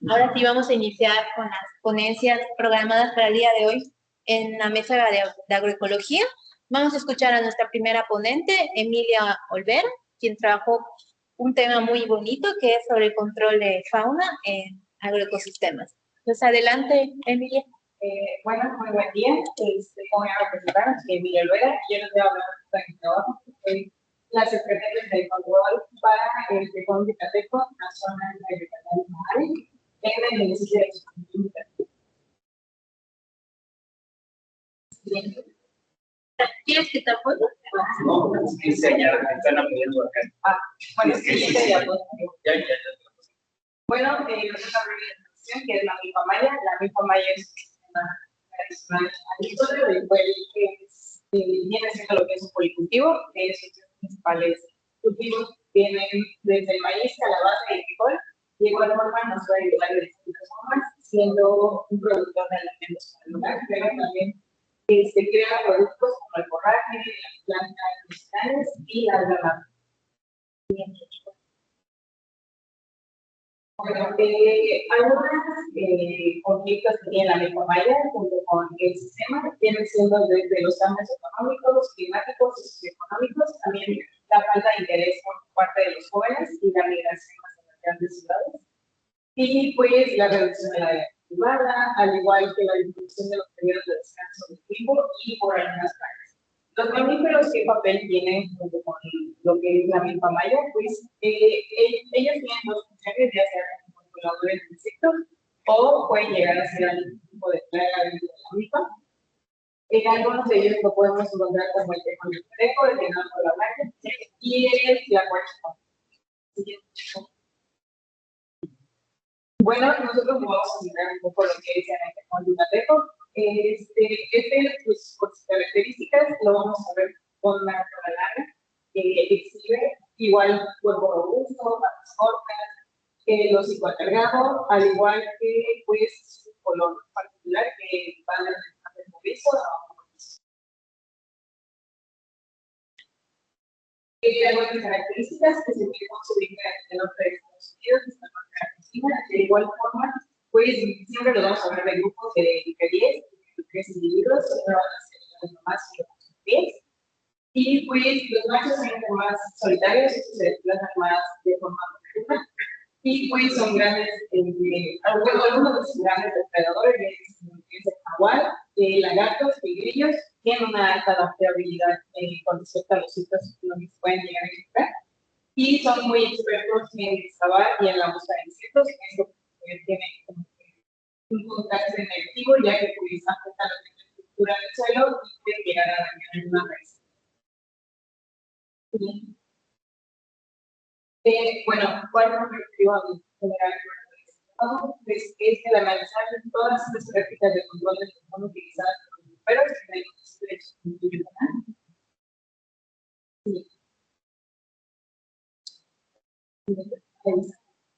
Ahora sí vamos a iniciar con las ponencias programadas para el día de hoy en la mesa de agroecología. Vamos a escuchar a nuestra primera ponente, Emilia Olvera, quien trabajó un tema muy bonito que es sobre el control de fauna en agroecosistemas. Pues adelante, Emilia. Bueno, muy buen día. ¿Cómo me voy a presentar? Soy Emilia Olvera. Yo les voy a hablar de mi trabajo. Soy la secretaria de control para el Tecón de Cateco, la zona de Yucatán y Mari, en el municipio de Xochimilco. ¿Quieres que te apoye? No, sí, señora, me están apoyando acá. Bueno, siguiente diapositiva. Ya. Bueno, nosotros hablamos de la introducción, que es la milpa maya. La milpa maya es un sistema tradicional agrícola, del cual viene siendo lo que es un policultivo, que sus principales cultivos vienen desde el maíz, calabaza y frijol. De igual forma, nos va a ayudar de distintas formas, siendo un productor de alimentos para el lugar, pero también crea productos como el forraje, las plantas medicinales y la grama. Bueno, algunos conflictos que tiene la milpa maya junto con el sistema vienen siendo desde los cambios económicos, climáticos y socioeconómicos, también la falta de interés por parte de los jóvenes y la migración hacia las grandes ciudades, y pues la reducción de la vida privada, al igual que la disminución de los periodos de descanso del tiempo y por algunas plagas. Los mamíferos, ¿qué papel tienen junto con lo que es la milpa maya? Pues ellos tienen dos funciones, ya sea como controladores de insectos o pueden llegar a ser algún tipo de plaga dentro de la milpa. En algunos de ellos lo podemos encontrar como el tejón de Cateco, el venado de la blanca y el tlacuache. Bueno, nosotros vamos a mirar un poco lo que es el tejón de Cateco. Pues, por sus características, lo vamos a ver con una cola larga, que exhibe igual cuerpo robusto, patas cortas, el hocico alargado, al igual que pues su color particular que va desde el cobrizo a abajo. Algunas características que se pueden subir en el norte de Estados Unidos, en la norte de Argentina, de igual forma, pues siempre lo vamos a ver de grupos de 10, 3 individuos, siempre van a ser las mamás y los 10. Y pues los machos son más solitarios, se desplazan más de forma nocturna. Y pues son grandes, algunos de sus grandes depredadores, es el jaguar, lagartos y grillos, tienen una alta adaptabilidad con respecto a los sitios donde se pueden llegar a encontrar. Y son muy expertos en excavar y en la búsqueda de insectos, esto tiene como un contacto negativo, ya que pues afecta la estructura del suelo y puede llegar a dañar una raíz. Bueno, ¿cuál es el objetivo general? Pues es el analizar todas las prácticas de control que son utilizadas por los bomberos que tenemos derechos en Yucatán.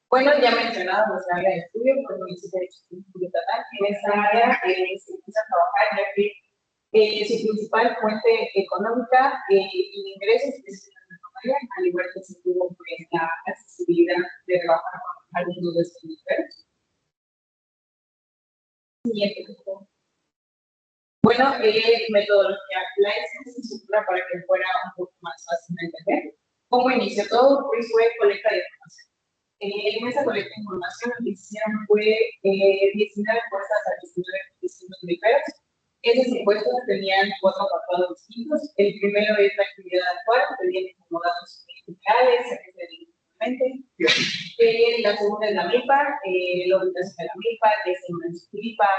Bueno, ya mencionado nuestra área de estudio por el municipio de Yucatán. En esta área se empieza a trabajar ya que su principal fuente económica y de ingresos es la familia, al igual que se tuvo pues, la accesibilidad de trabajar con algunos de estos mujeres. Siguiente. Bueno, metodología, la estructura para que fuera un poco más fácil de entender. ¿Cómo inició todo? Pues fue colecta de información. En esa colecta de información lo que hicieron fue 19 encuestas a 19 distintos niveles. Esas encuestas tenían 4 apartados distintos. El primero es la actividad actual, que viene como datos generales, a qué se dedica actualmente. La segunda es la MIPA, la ubicación de la MIPA, qué se llama su MIPA,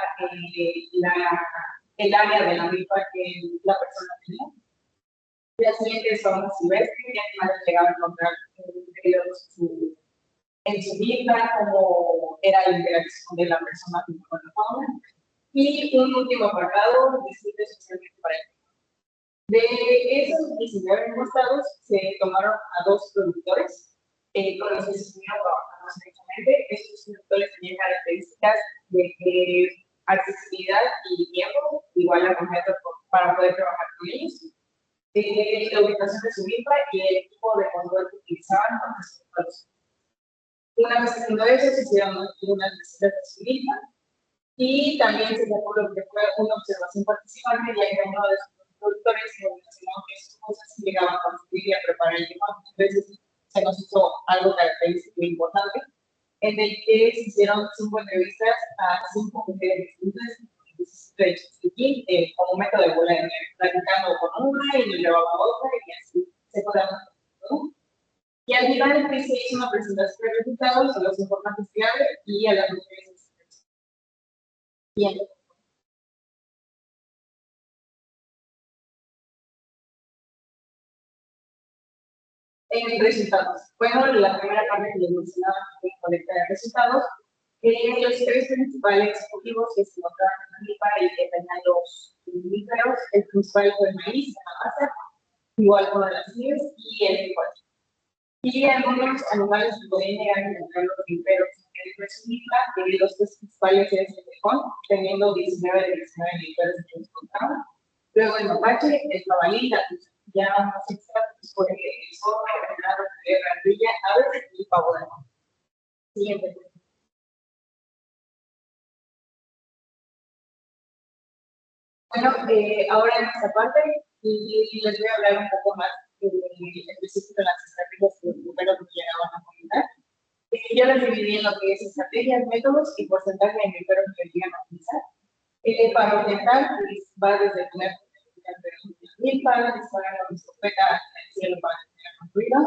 el área de la MIPA que la persona tenía. La siguiente es fauna silvestre, ya que más llegaba a encontrar en su vida, cómo era la interacción de la persona con la fauna. Y un último apartado, distinto especialmente para el tema. De esos 19 encuestados, se tomaron a 2 productores, con los que se estuvieron trabajando directamente. Estos productores tenían características de accesibilidad y tiempo, igual a completo para poder trabajar con ellos. La ubicación de su milpa y el equipo de control que utilizaban con respecto a los Una vez haciendo eso, se hicieron unas visitas de su hija y también se sacó lo que fue una observación participante, ya que uno de sus productores mencionó que sus cosas llegaban a construir y a preparar el limón. Entonces, se nos hizo algo característico e importante, en el que se hicieron 5 entrevistas a 5 mujeres distintas como método de bola de nieve, platicando con una y nos llevaba a otra y así se fue dando, ¿no? Y al final se hizo una presentación de resultados a los informantes clave y a las mujeres. Bien. Resultados. Bueno, la primera parte que les mencionaba fue colecta de resultados. Los 3 principales objetivos que se encontraron en la MIPA y que tenían los mamíferos, el principal fue el maíz, la masa, igual con las nieves y el frijol. Y algunos animales que podían llegar a encontrar los mamíferos en su MIPA, los 3 principales es el tejón, teniendo 19 de 19 mamíferos que nos encontraban. Luego el mapache, el jabalí, la ya más exactos por el zorro, el venado, la ardilla, aves y pavo de mar. Siguiente. Bueno, ahora en esta parte les voy a hablar un poco más específico de las estrategias que primero que llegaban a comentar. Yo las dividí en lo que es estrategias, métodos y porcentaje de mamíferos que llegan a utilizar. Para orientar, va desde tener para disparar con escopeta al cielo para generar ruido,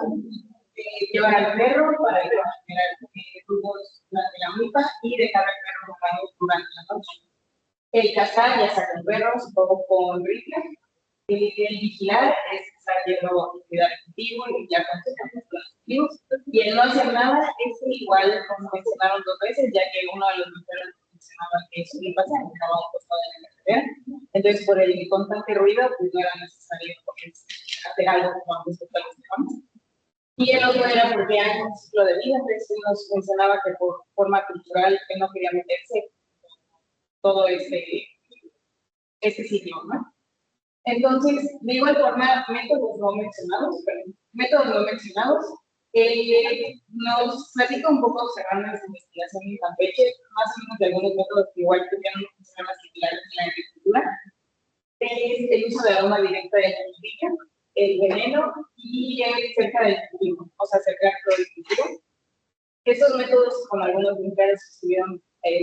llevar al perro para generar ruidos durante la milpa y dejar al perro mojado durante la noche. El cazar, ya sea con perros o con rifles. El vigilar es estar yendo a cuidar el cultivo y ya con los cultivos. Y el no hacer nada es igual, como mencionaron 2 veces, ya que uno de los mineros mencionaba que su milpa se encontraba a un costado de la carretera. Entonces, por el constante ruido, pues no era necesario hacer algo como antes de los demás. Y el otro era porque hay un ciclo de vida, entonces nos mencionaba que por forma cultural que no quería meterse todo ese ciclo, ¿no? Entonces, de igual forma, métodos no mencionados, nos platica un poco observando las investigaciones en Campeche, más o menos de algunos métodos que igual tuvieron problemas similares en la agricultura. Es el uso de aroma directa de la semilla, el veneno y cerca del cultivo, o sea, cerca del cultivo. Estos métodos, con algunos mujeres estuvieron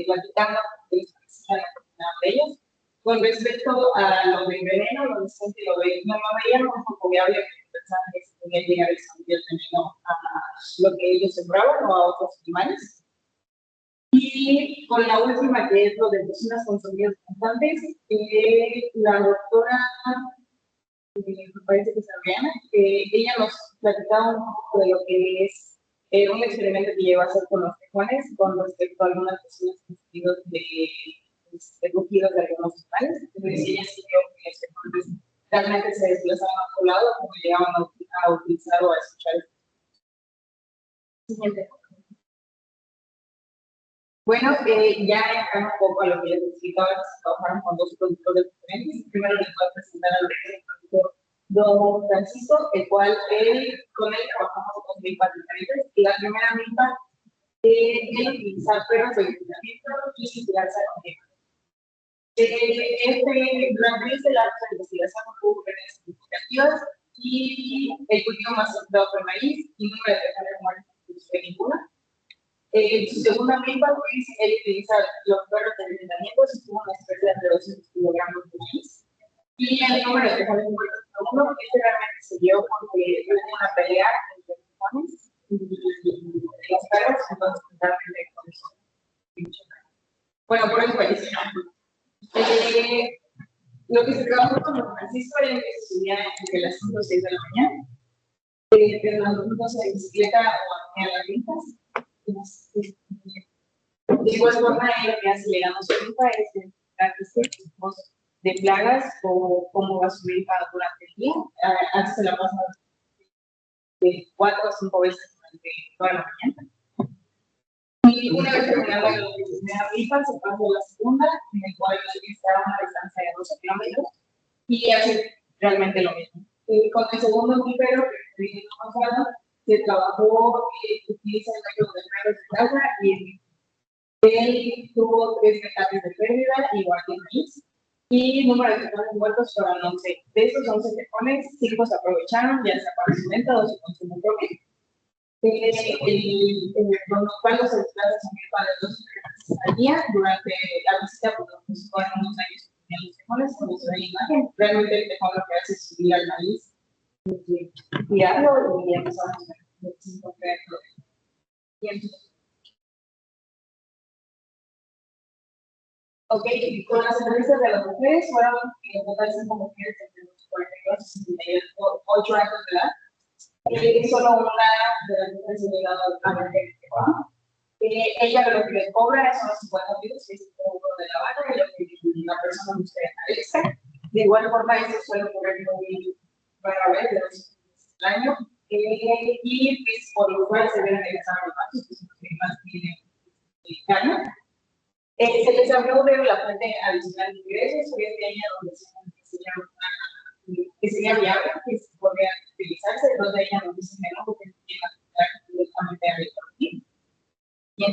platicando de ellos. Con respecto a lo del veneno, lo decían que lo veían un poco viable, porque pensaban que se podía llegar a expandir el veneno a lo que ellos sembraban o a otros animales. Y con la última, que es lo de personas con sonidos constantes, la doctora, me parece que es Adriana, ella nos platicaba un poco de lo que es un experimento que lleva a hacer con los tejones con respecto a algunas personas con sonidos de rugidos de algunos animales. Entonces, ella sí vio que los tejones realmente se desplazaban a otro lado cuando llegaban a utilizar o a escuchar. Siguiente. Bueno, ya entrando un poco a lo que les explicaba, se trabajaron con 2 productores diferentes. Primero les voy a presentar al productor Don Francisco, el cual con él trabajamos con milpas diferentes. Y la primera milpa es utilizar perros de entrenamiento y vigilancia continua. Durante este lapso de investigación hubo redes significativas y el cultivo más centrado fue el maíz y número de personas muertas de ninguna. Su segunda milpa, pues, él utiliza los perros de entrenamiento, y tuvo una especie de 200 kilogramos de maíz. Y el número de tejones muertos por uno, realmente se dio porque hubo una pelea entre tejones y los perros, entonces realmente con eso. Bueno, por eso falleció. Lo que se trabajó con Don Francisco era que se subía entre las 5 o 6 de la mañana, pero no se bicicleta o a las pintas. De igual forma, lo que aceleramos ahorita es identificar tipos de plagas o cómo va a subir durante el día. Antes se la pasa de 4 o 5 veces durante toda la mañana. Y una vez terminada la primera rifa, se pasa a la segunda, en el cual está a una distancia de 12 kilómetros y hace realmente lo mismo. Con el segundo nivel, que es pasado, se trabajó, utiliza el método de rayos de casa y él tuvo 3 metales de pérdida, igual que maíz, y número de tejones muertos fueron 11. De esos 11 tejones, 5 se aprovecharon, ya sea para su venta o su consumo propio. Cuando se desplaza para los 2 meses al día, durante la visita, pues fueron unos años que tenían los tejones, como se ve en la imagen. Realmente el tejón lo que hace es subir al maíz, tirarlo y empezar a hacer sin concreto. Ok, con las entrevistas de las mujeres fueron en total 5 mujeres entre los 42 y 68 años de edad. Solo una de las mujeres ha llegado a vender el trabajo. Ella lo que le cobra son los 50 pesos, que es el cobro de la vaca, y lo que la persona busca extra. De igual forma, esto suele ocurrir muy rara vez, de los al año. Y pues, por lo cual se deben regresar los datos, que son los que más tienen el año. Se les habló de la fuente adicional de ingresos, que es de ella donde que sería viable, que se podría utilizarse, donde ella nos dice menos, porque no tiene que estar directamente a la economía. Bien.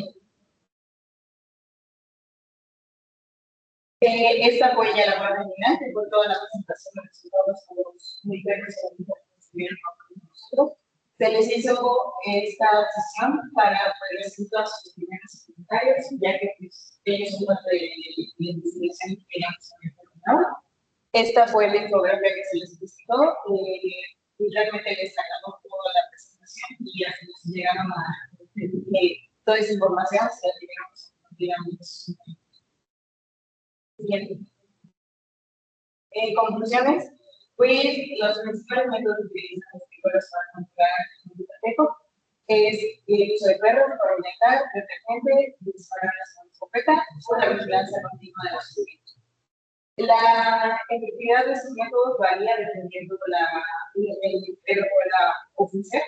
Esta fue ya la parte final, que fue toda la presentación de resultados con los niveles que estuvieron con nosotros. Se les hizo esta sesión para poder recibir todas sus opiniones y comentarios, ya que pues, ellos son parte de la investigación que queríamos haber terminado. Esta fue la infografía que se les presentó, y realmente les agradó toda la presentación y así nos llegaron a toda esa información, se la llegamos a compartir. Siguiente. En conclusiones, pues los principales métodos que utilizan los psicólogos para controlar el biblioteco es el uso de perros para orientar, detergente, dispararlas con escopeta o la vigilancia continua de los sujetos. La efectividad de estos métodos varía dependiendo de el perro pueda ofrecer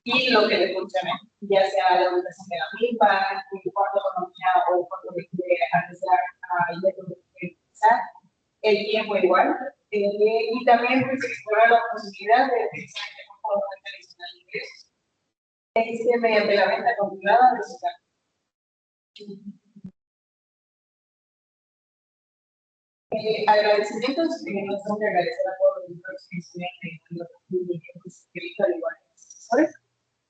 y lo que le funcione, ya sea la ubicación de la milpa, cuánto economía o cuánto le quiere arriesgar al método que quiere utilizar, el tiempo igual, y también pues, explorar la posibilidad de utilizar el tiempo como fuente adicional de ingresos, mediante la venta controlada de su carga. Agradecimientos, nos tengo que agradecer a todos los miembros que estuvieron en al igual que los asesores,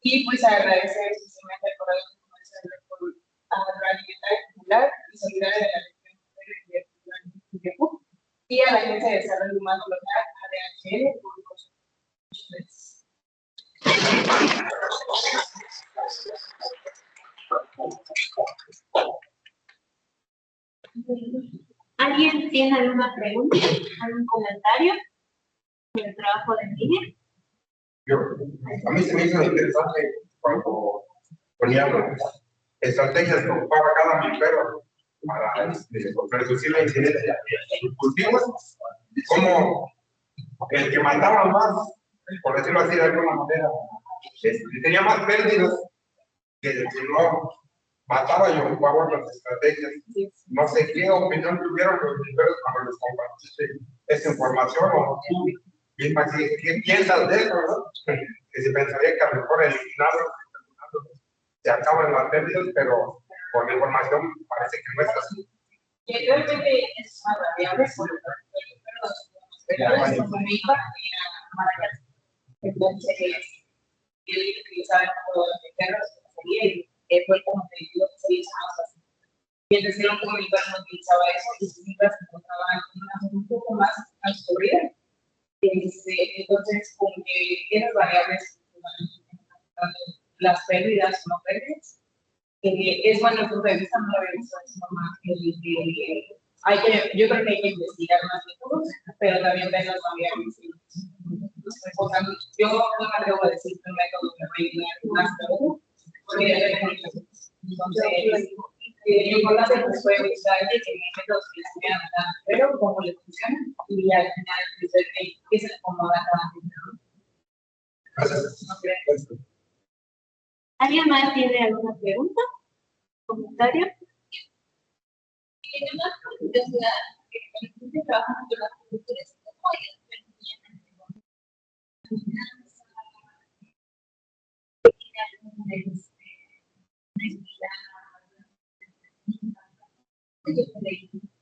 y pues agradecer especialmente al Correo Comercial por Agroalimentaria Popular y Solidaria de la Región de y a la Agencia de Desarrollo Humano Local, ADHL, por muchas gracias. ¿Alguien tiene alguna pregunta, algún comentario sobre el trabajo de Emilia? A mí se me hizo interesante cuando ponían estrategias que ocupaba cada mipero para reducir la incidencia de cultivos, como el que mataba más, por decirlo así de alguna manera, tenía más pérdidas que el que no mataba y ocupaba otras estrategias. No sé qué opinión tuvieron los miperos cuando les compartiste esa información, o tú misma, ¿qué piensas de eso, no? Que se pensaría que a lo mejor eliminarlo se acaban las pérdidas, pero por la información parece que no es así. Y realmente es una variable por el entonces yo utilizaba el modo de perros y fue como que yo se hizo más fácil. Y el tercero como mi perro no utilizaba eso y sus libras se encontraban un poco más absorbidas. Entonces, como que esas variables, las pérdidas o no pérdidas, es bueno el punto de vista, no lo había visto de esa forma. Yo creo que hay que investigar más métodos, pero también ver las variables. Yo no me atrevo a decir que un método que va a ayudar más que otro, porque depende de muchas cosas. Entonces, lo importante pues, fue buscar que métodos que les pudieran dar, pero cómo les funciona, y al final pues, ver qué se le acomoda a cada uno. ¿Alguien más tiene alguna pregunta? ¿Comentario?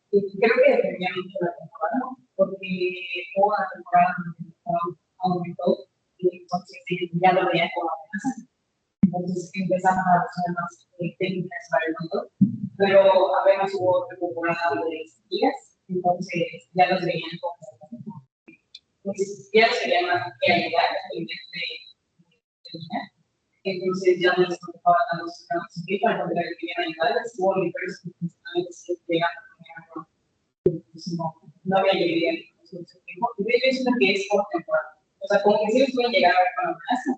Creo que dependía mucho de la temporada, porque toda la temporada aumentó y entonces ya lo veía como amenaza. Entonces empezamos a hacer más técnicas para el mundo, pero apenas hubo otra temporada de días, entonces ya los veían como pues ya sería más realidad en vez de entonces ya no les tocaba tanto su para encontrar que querían ayudarles, hubo liberos que principalmente se llegaban no había llegado en su tiempo. Y de hecho, es lo que es por temporada. O sea, como que sí les pueden llegar a ver con amenaza,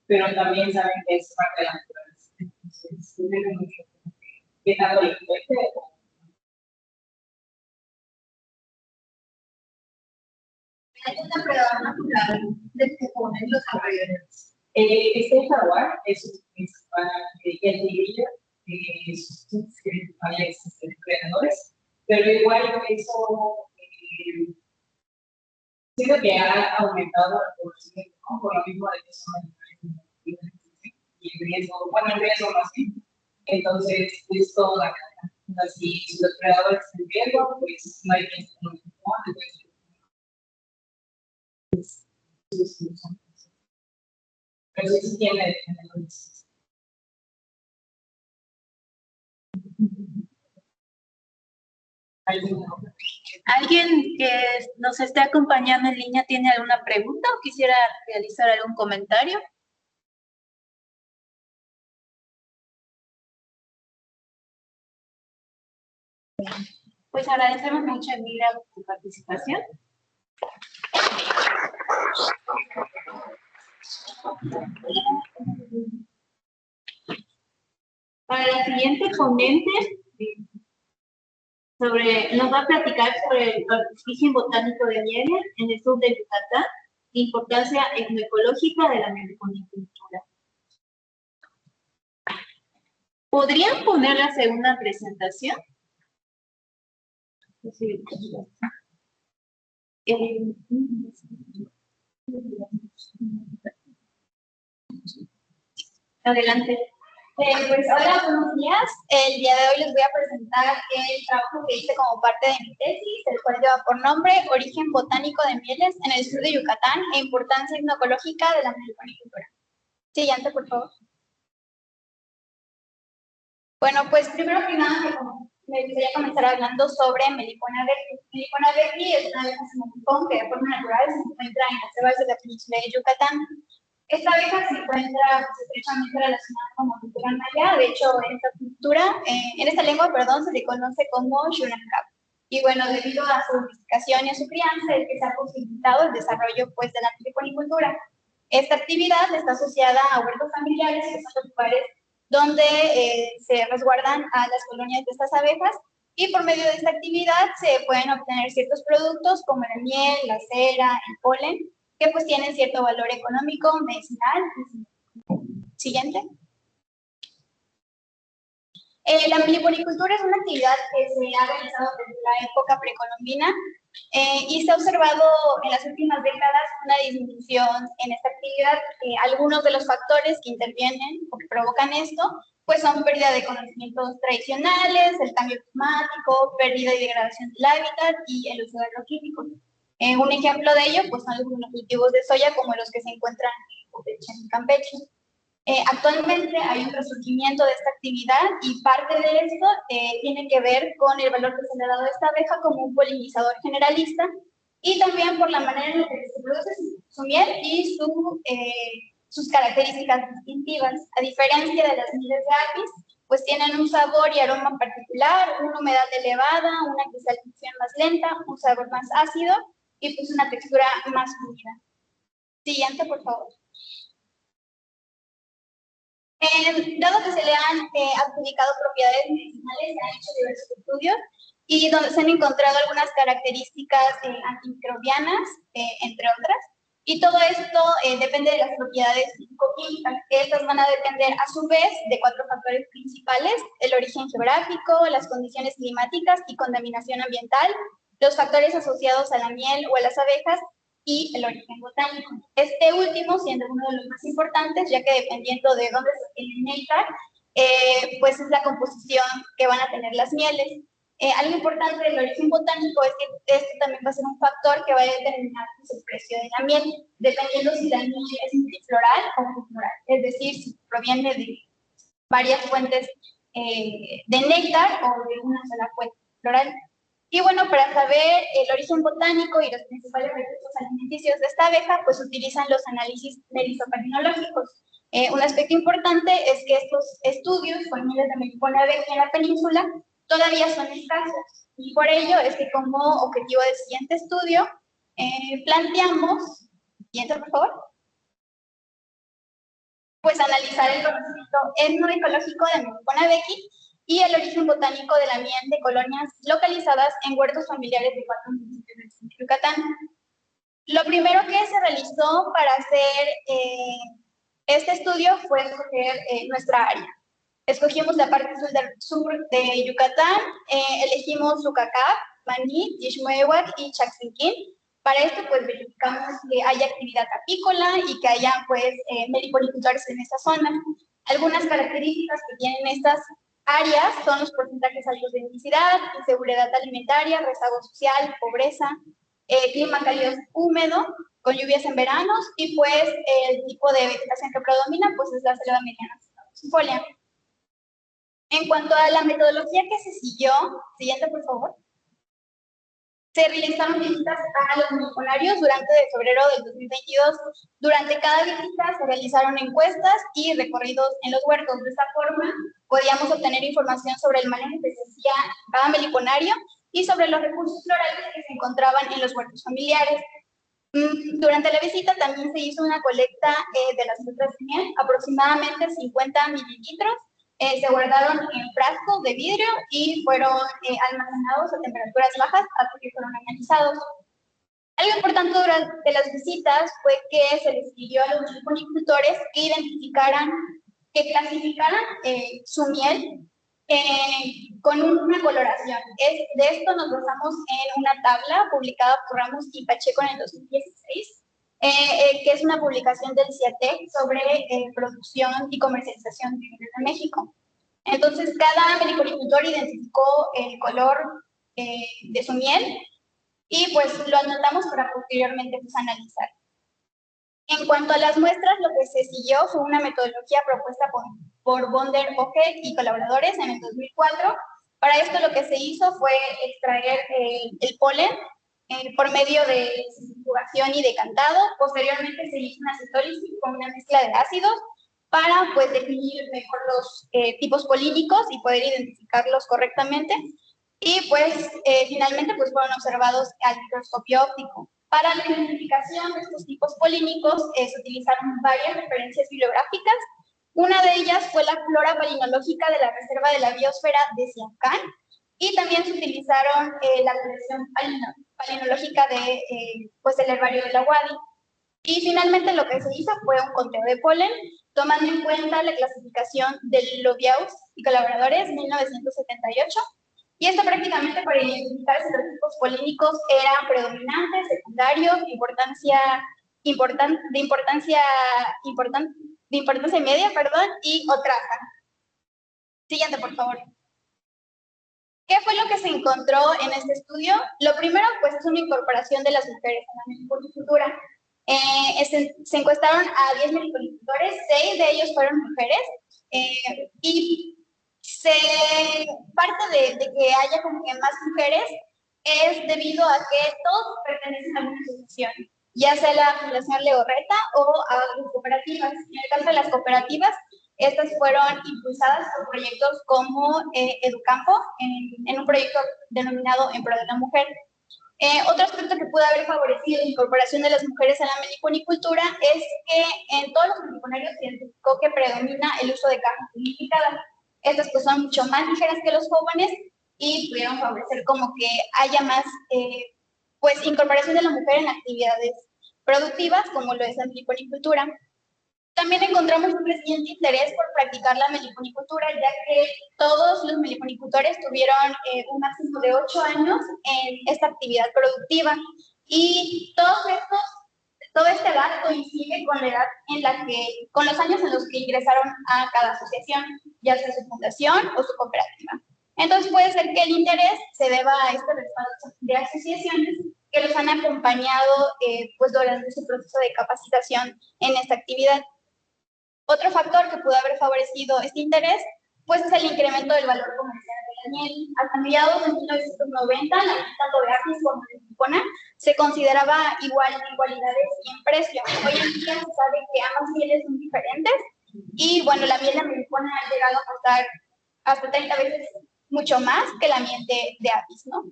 pero también saben que es parte de la naturaleza. Entonces, depende mucho de qué tanto les cueste. ¿Hay una prueba natural de que ponen los alrededores? Este jaguar es su principal, el tigrillo, sus principales depredadores, pero igual eso siento que ha aumentado la población de Pokémon por lo mismo de que son animales y en riesgo, bueno, en riesgo más bien. Entonces, es toda la cadena. Si los depredadores están en riesgo, pues no hay riesgo con los Pokémon, entonces, pero sí tiene depredadores. ¿Alguien que nos esté acompañando en línea tiene alguna pregunta o quisiera realizar algún comentario? Pues agradecemos mucho, Emilia, tu participación. Para la siguiente ponente, nos va a platicar sobre el origen botánico de Mieles en el sur de Yucatán, importancia etnoecológica de la meliponicultura. ¿Podrían poner la segunda presentación? Adelante. Pues hola, buenos días. El día de hoy les voy a presentar el trabajo que hice como parte de mi tesis, el cual lleva por nombre Origen botánico de mieles en el sur de Yucatán e importancia etnoecológica de la meliponicultura. Siguiente, por favor. Bueno, pues primero que nada me gustaría comenzar hablando sobre Melipona verdi. Melipona verdi es una abeja semopicón que de forma natural se encuentra en las selvas de la península de Yucatán. Esta abeja se encuentra estrechamente relacionada con la cultura maya. De hecho, en esta lengua, se le conoce como Xunancap. Y bueno, debido a su domesticación y a su crianza, es que se ha posibilitado el desarrollo pues, de la meliponicultura. Esta actividad está asociada a huertos familiares, que son los lugares donde se resguardan a las colonias de estas abejas, y por medio de esta actividad se pueden obtener ciertos productos como la miel, la cera, el polen, que pues tienen cierto valor económico, medicinal. Siguiente. La meliponicultura es una actividad que se ha realizado desde la época precolombina y se ha observado en las últimas décadas una disminución en esta actividad. Algunos de los factores que intervienen o que provocan esto pues son pérdida de conocimientos tradicionales, el cambio climático, pérdida y degradación del hábitat y el uso de agroquímicos. Un ejemplo de ello pues son algunos cultivos de soya como los que se encuentran en Campeche. Actualmente hay un resurgimiento de esta actividad y parte de esto tiene que ver con el valor que se le ha dado a esta abeja como un polinizador generalista y también por la manera en la que se produce su miel y sus características distintivas. A diferencia de las mieles de apis, pues tienen un sabor y aroma particular, una humedad elevada, una cristalización más lenta, un sabor más ácido y pues una textura más fluida. Siguiente, por favor. Dado que se le han adjudicado propiedades medicinales, se han hecho diversos estudios y donde se han encontrado algunas características antimicrobianas, entre otras. Y todo esto depende de las propiedades físico-químicas. Estas van a depender a su vez de 4 factores principales: el origen geográfico, las condiciones climáticas y contaminación ambiental, los factores asociados a la miel o a las abejas, y el origen botánico. Este último siendo uno de los más importantes, ya que dependiendo de dónde se obtiene el néctar, pues es la composición que van a tener las mieles. Algo importante del origen botánico es que este también va a ser un factor que va a determinar pues, el precio de la miel, dependiendo si la miel es floral o floral, es decir, si proviene de varias fuentes de néctar o de una sola fuente floral. Y bueno, para saber el origen botánico y los principales recursos alimenticios de esta abeja, pues utilizan los análisis melisocardiológicos. Un aspecto importante es que estos estudios con miles de melipona abeja en la península todavía son escasos. Y por ello es que como objetivo del siguiente estudio, planteamos, siguiente por favor, pues analizar el conocimiento etnoecológico de melipona abequi y el origen botánico de la miel de colonias localizadas en huertos familiares de 4 municipios del sur de Yucatán. Lo primero que se realizó para hacer este estudio fue escoger nuestra área. Escogimos la parte sur de Yucatán, elegimos Sucacap, Maní, Ixmuehuac y Chaxinquín. Para esto, pues, verificamos que haya actividad apícola y que haya, pues, meliponicultores en esta zona. Algunas características que tienen estas áreas son los porcentajes altos de densidad, inseguridad alimentaria, rezago social, pobreza, clima cálido húmedo, con lluvias en veranos, y pues el tipo de vegetación que predomina pues es la selva mediana cifolia. En cuanto a la metodología que se siguió, siguiente por favor, se realizaron visitas a los meliponarios durante febrero del 2022. Durante cada visita se realizaron encuestas y recorridos en los huertos. De esta forma, podíamos obtener información sobre el manejo que se hacía en cada meliponario y sobre los recursos florales que se encontraban en los huertos familiares. Durante la visita también se hizo una colecta de las muestras de miel, aproximadamente 50 mililitros. Se guardaron en frascos de vidrio y fueron almacenados a temperaturas bajas hasta que fueron analizados. Algo importante durante las visitas fue que se les pidió a los meliponicultores que identificaran, que clasificaran su miel con una coloración. De esto nos basamos en una tabla publicada por Ramos y Pacheco en el 2016, que es una publicación del CIATEC sobre producción y comercialización de miel en México. Entonces, cada meliponicultor identificó el color de su miel y pues lo anotamos para posteriormente pues, analizar. En cuanto a las muestras, lo que se siguió fue una metodología propuesta por Bonder Oje y colaboradores en el 2004. Para esto lo que se hizo fue extraer el polen por medio de centrifugación y decantado. Posteriormente se hizo una cetólisis con una mezcla de ácidos para pues, definir mejor los tipos polínicos y poder identificarlos correctamente. Y pues finalmente pues, fueron observados al microscopio óptico. Para la identificación de estos tipos polínicos se utilizaron varias referencias bibliográficas. Una de ellas fue la flora palinológica de la Reserva de la Biosfera de Siancán, y también se utilizaron la colección palinológica de, pues, el herbario de la Wadi. Y finalmente lo que se hizo fue un conteo de polen, tomando en cuenta la clasificación del Lobiaus y colaboradores 1978, y esto prácticamente para identificar si los tipos polínicos eran predominantes, secundarios, de importancia media, y o traza. Siguiente, por favor. ¿Qué fue lo que se encontró en este estudio? Lo primero, pues, es una incorporación de las mujeres en la meliponicultura. Se encuestaron a 10 meliponicultores, 6 de ellos fueron mujeres, y parte de que haya como que más mujeres es debido a que todos pertenecen a una asociación, ya sea la Fundación Legorreta o a las cooperativas. En el caso de las cooperativas, estas fueron impulsadas por proyectos como Educampo, en un proyecto denominado En Pro de la Mujer. Otro aspecto que pudo haber favorecido la incorporación de las mujeres a la meliponicultura es que en todos los meliponarios se identificó que predomina el uso de cajas unificadas. Estas pues son mucho más ligeras que los jóvenes y pudieron favorecer como que haya más pues incorporación de la mujer en actividades productivas como lo es la meliponicultura. También encontramos un creciente interés por practicar la meliponicultura, ya que todos los meliponicultores tuvieron un máximo de 8 años en esta actividad productiva. Y todo este edad coincide con la edad en la que, con los años en los que ingresaron a cada asociación, ya sea su fundación o su cooperativa. Entonces puede ser que el interés se deba a este respaldo de asociaciones que los han acompañado pues durante su proceso de capacitación en esta actividad. Otro factor que pudo haber favorecido este interés pues es el incremento del valor comercial de la miel. Hasta mediados de 1990, la miel tanto de Apis como de Melipona se consideraba igualdades en precio. Hoy en día se sabe que ambas mieles son diferentes y bueno, la miel de Melipona ha llegado a costar hasta 30 veces mucho más que la miel de Apis, ¿no?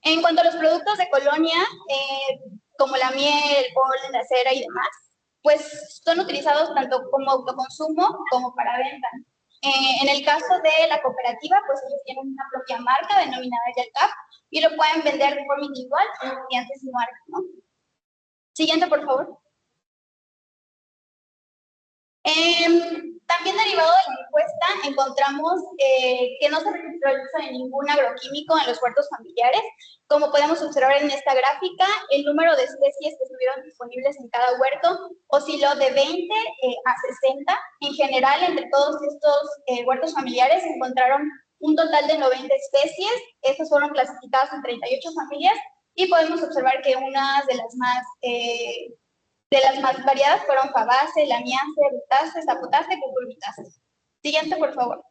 En cuanto a los productos de colonia, como la miel, el polen, la cera y demás, pues son utilizados tanto como autoconsumo como para venta. En el caso de la cooperativa, pues ellos tienen una propia marca denominada Yalcap y lo pueden vender de forma individual o mediante su marca, ¿no? Siguiente, por favor. También derivado de la encuesta encontramos que no se registró el uso de ningún agroquímico en los huertos familiares. Como podemos observar en esta gráfica, el número de especies que estuvieron disponibles en cada huerto osciló de 20 a 60. En general, entre todos estos huertos familiares se encontraron un total de 90 especies. Estas fueron clasificadas en 38 familias y podemos observar que unas de las más variadas fueron Fabaceae, Lamiaceae, Rutaceae, Zapotaceae y Cucurbitaceae. Siguiente, por favor.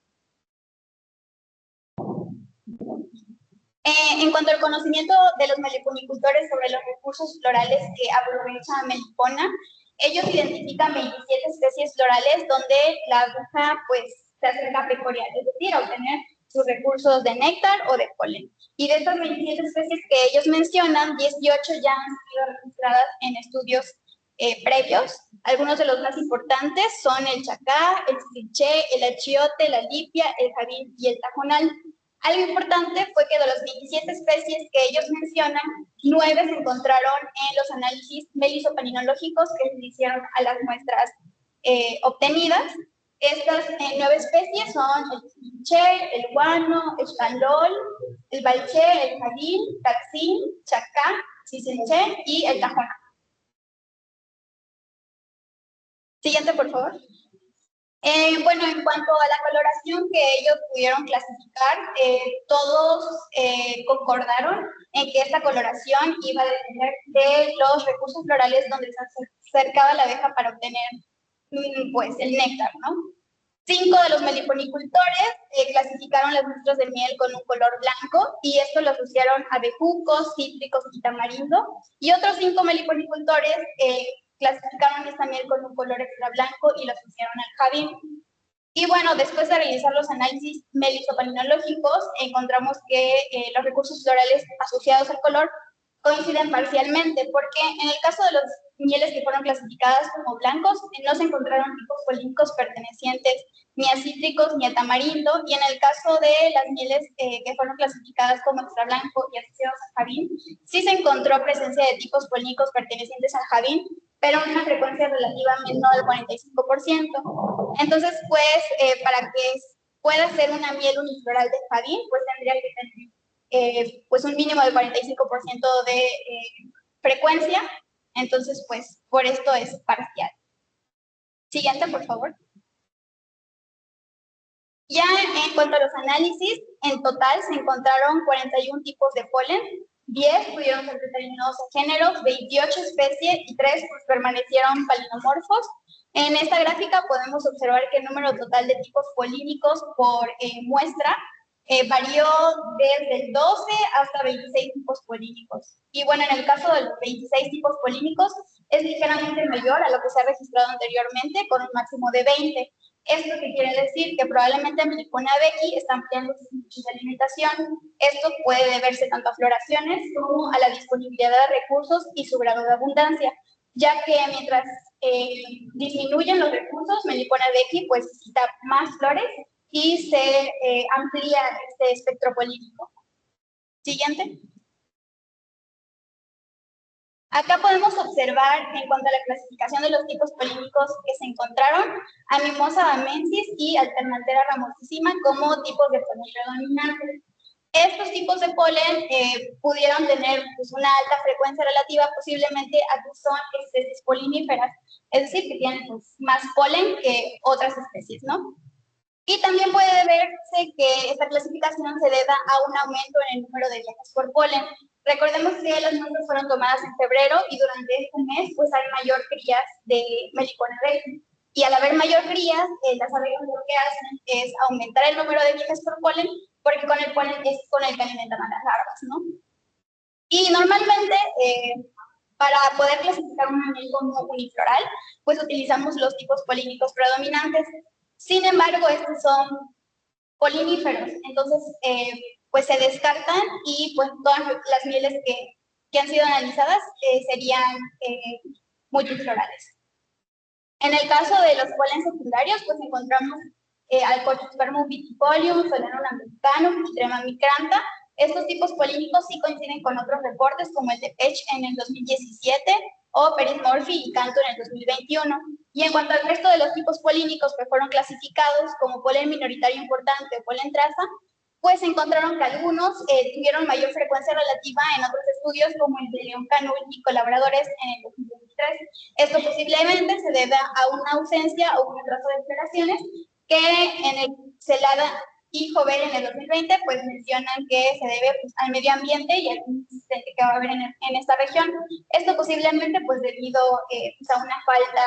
En cuanto al conocimiento de los meliponicultores sobre los recursos florales que aprovecha Melipona, ellos identifican 27 especies florales donde la aguja pues se acerca a pecorear, es decir, a obtener sus recursos de néctar o de polen. Y de estas 27 especies que ellos mencionan, 18 ya han sido registradas en estudios previos. Algunos de los más importantes son el chacá, el siliché, el achiote, la lipia, el jabín y el tajonal. Algo importante fue que de las 27 especies que ellos mencionan, 9 se encontraron en los análisis melisopaninológicos que se hicieron a las muestras obtenidas. Estas 9 especies son el siliché, el guano, el xandol, el balché, el jabín, taxín, chacá, siliché y el tajonal. Siguiente, por favor. Bueno, en cuanto a la coloración que ellos pudieron clasificar, todos concordaron en que esta coloración iba a depender de los recursos florales donde se acercaba la abeja para obtener pues, el néctar, ¿no? 5 de los meliponicultores clasificaron las muestras de miel con un color blanco y esto lo asociaron a bejucos, cítricos y tamarindo. Y otros 5 meliponicultores clasificaron esta miel con un color extra blanco y lo asociaron al jabín. Y bueno, después de realizar los análisis melisopaninológicos, encontramos que los recursos florales asociados al color coinciden parcialmente, porque en el caso de los mieles que fueron clasificadas como blancos, no se encontraron tipos polínicos pertenecientes ni a cítricos ni a tamarindo, y en el caso de las mieles que fueron clasificadas como extra blanco y asociados al jabín, sí se encontró presencia de tipos polínicos pertenecientes al jabín, pero una frecuencia relativa menor del 45%. Entonces, pues, para que pueda ser una miel unifloral de jabín, pues tendría que tener pues un mínimo del 45% de frecuencia. Entonces, pues, por esto es parcial. Siguiente, por favor. Ya en cuanto a los análisis, en total se encontraron 41 tipos de polen, 10 pudieron ser determinados a géneros, 28 especies y 3 pues, permanecieron palinomorfos. En esta gráfica podemos observar que el número total de tipos polínicos por muestra varió desde el 12 hasta 26 tipos polínicos. Y bueno, en el caso de los 26 tipos polínicos es ligeramente mayor a lo que se ha registrado anteriormente, con un máximo de 20. ¿Esto qué quiere decir? Que probablemente Melipona becky está ampliando sus nichos de alimentación. Esto puede deberse tanto a floraciones como a la disponibilidad de recursos y su grado de abundancia, ya que mientras disminuyen los recursos, Melipona becky pues necesita más flores y se amplía este espectro polínico. Siguiente. Acá podemos observar, en cuanto a la clasificación de los tipos polínicos que se encontraron, a Mimosa bamensis y Alternantera ramosísima como tipos de polen predominantes. Estos tipos de polen pudieron tener pues, una alta frecuencia relativa posiblemente a que son especies poliníferas, es decir, que tienen pues, más polen que otras especies, ¿no? Y también puede verse que esta clasificación se deba a un aumento en el número de viajes por polen. Recordemos que las muestras fueron tomadas en febrero y durante este mes pues hay mayor crías de Melipona becky. Y al haber mayor crías, las abejas lo que hacen es aumentar el número de viajes por polen, porque con el polen es con el que alimentan a las larvas, ¿no? Y normalmente, para poder clasificar un miel como unifloral, pues utilizamos los tipos polínicos predominantes. Sin embargo, estos son poliníferos, entonces pues se descartan y pues todas las mieles que han sido analizadas serían multiflorales. En el caso de los polen secundarios, pues encontramos Alcochospermum vitifolium, Solanum americanum y Trema micrantha. Estos tipos polínicos sí coinciden con otros reportes como el de Pech en el 2017 o Peris Murphy y Canto en el 2021. Y en cuanto al resto de los tipos polínicos que fueron clasificados como polen minoritario importante o polen traza, pues encontraron que algunos tuvieron mayor frecuencia relativa en otros estudios como el de León Canul y colaboradores en el 2023. Esto posiblemente se debe a una ausencia o un atraso de operaciones que en el Celada y Jover en el 2020 pues mencionan que se debe pues, al medio ambiente y al incidente que va a haber en esta región. Esto posiblemente pues debido pues, a una falta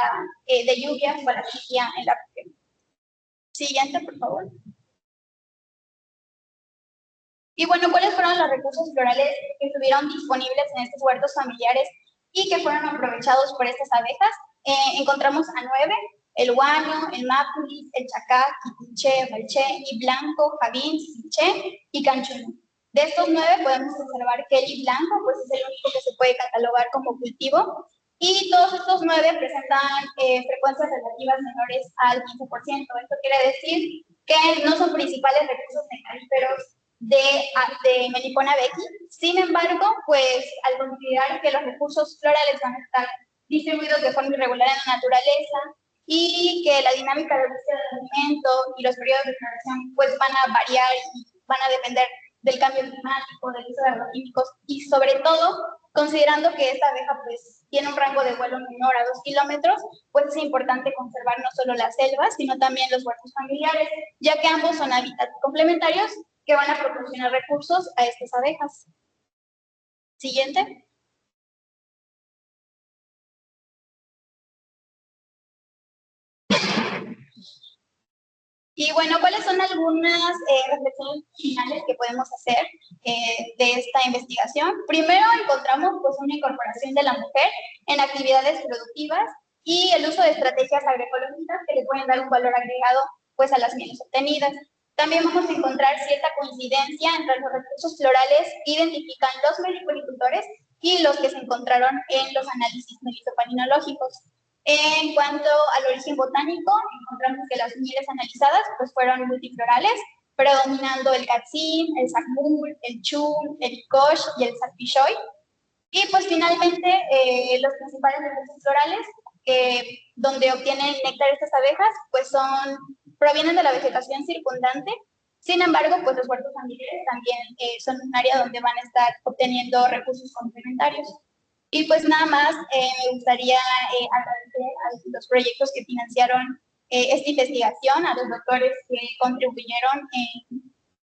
de lluvia o a la sequía en la región. Siguiente, por favor. Y bueno, ¿cuáles fueron los recursos florales que estuvieron disponibles en estos huertos familiares y que fueron aprovechados por estas abejas? Encontramos a 9, el guano, el mapulis, el chacá, quipiché, balché, y blanco, javín, siché y canchulú. De estos 9 podemos observar que el blanco pues, es el único que se puede catalogar como cultivo y todos estos 9 presentan frecuencias relativas menores al 15%. Esto quiere decir que no son principales recursos nectaríferos de Melipona becky. Sin embargo, pues al considerar que los recursos florales van a estar distribuidos de forma irregular en la naturaleza y que la dinámica de búsqueda de alimento y los periodos de floración pues van a variar y van a depender del cambio climático, del uso de agroquímicos y sobre todo, considerando que esta abeja pues tiene un rango de vuelo menor a 2 kilómetros, pues es importante conservar no solo las selvas, sino también los huertos familiares, ya que ambos son hábitats complementarios que van a proporcionar recursos a estas abejas. Siguiente. Y bueno, ¿cuáles son algunas reflexiones finales que podemos hacer de esta investigación? Primero, encontramos pues, una incorporación de la mujer en actividades productivas y el uso de estrategias agroecológicas que le pueden dar un valor agregado pues, a las mieles obtenidas. También vamos a encontrar cierta coincidencia entre los recursos florales que identifican los meliponicultores y los que se encontraron en los análisis melisopalinológicos. En cuanto al origen botánico, encontramos que las mieles analizadas pues, fueron multiflorales, predominando el catzín, el sacmul, el chum, el kosh y el salpichoy. Y pues finalmente los principales recursos florales donde obtienen néctar estas abejas pues provienen de la vegetación circundante. Sin embargo, pues los huertos familiares también son un área donde van a estar obteniendo recursos complementarios. Y pues nada más me gustaría agradecer a los proyectos que financiaron esta investigación, a los doctores que contribuyeron.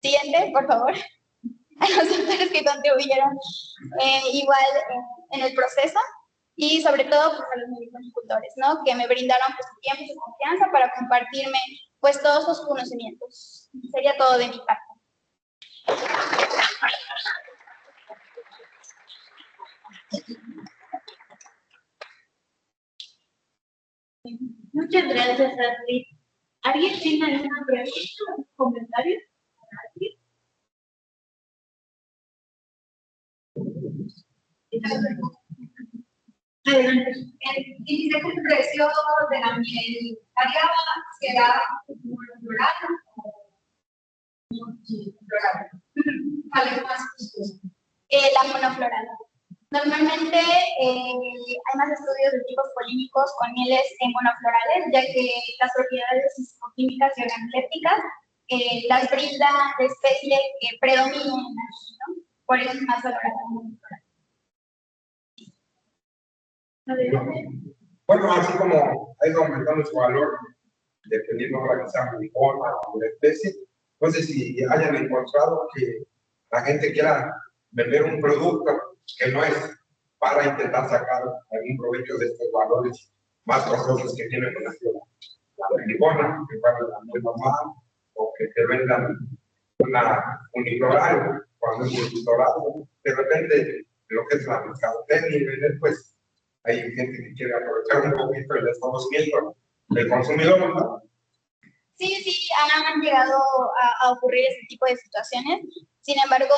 Siguiente, por favor. A los doctores que contribuyeron igual en el proceso y sobre todo pues, a los meliponicultores, ¿no? Que me brindaron pues, su tiempo y su confianza para compartirme pues todos sus conocimientos. Sería todo de mi parte. Muchas gracias, Astrid. ¿Alguien tiene alguna pregunta o comentario? Adelante. El índice de precio de la miel variaba, será monofloral o multifloral. ¿Cuál es más costoso? La monofloral. Normalmente hay más estudios de tipos polínicos con mieles monoflorales, ya que las propiedades químicas y organolépticas las brinda de especie que predominen en la región, ¿no? Por eso es más valorada. Bueno, así como ha ido aumentando su valor, dependiendo de la forma o la especie, entonces si hayan encontrado que la gente quiera vender un producto que no es para intentar sacar algún provecho de estos valores más costosos que tiene con la vernicona, que para la normal, o que te vendan un litoral, cuando es un litoral, de repente lo que es la mercadotecnia y vender, pues hay gente que quiere aprovechar un poquito el desconocimiento del consumidor, ¿no? Sí, han llegado a ocurrir ese tipo de situaciones. Sin embargo,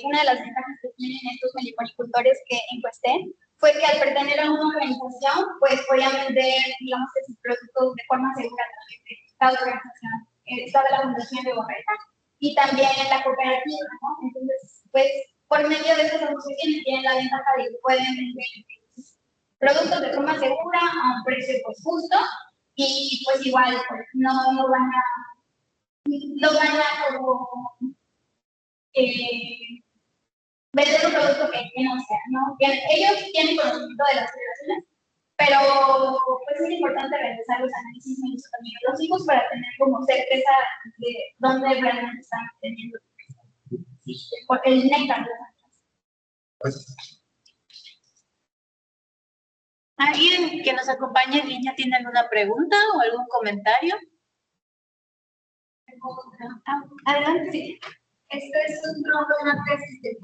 una de las ventajas que tienen estos meliponicultores que encuesté fue que al pertenecer a una organización, pues podían vender, digamos, sus productos de forma segura a través de esta organización. Estaba la Fundación de Borreta y también la cooperativa, ¿no? Entonces, pues, por medio de estas asociaciones tienen la ventaja de que pueden vender productos de forma segura a un precio, pues, justo, y pues igual pues, no van a como vender un producto que no sea, ¿no? Que ellos tienen conocimiento de las relaciones, pero pues es importante realizar los análisis microbiológicos para tener como certeza de dónde realmente están teniendo el néctar de las plantas. ¿Alguien que nos acompañe en línea tiene alguna pregunta o algún comentario? Adelante, sí. Esto es una tesis de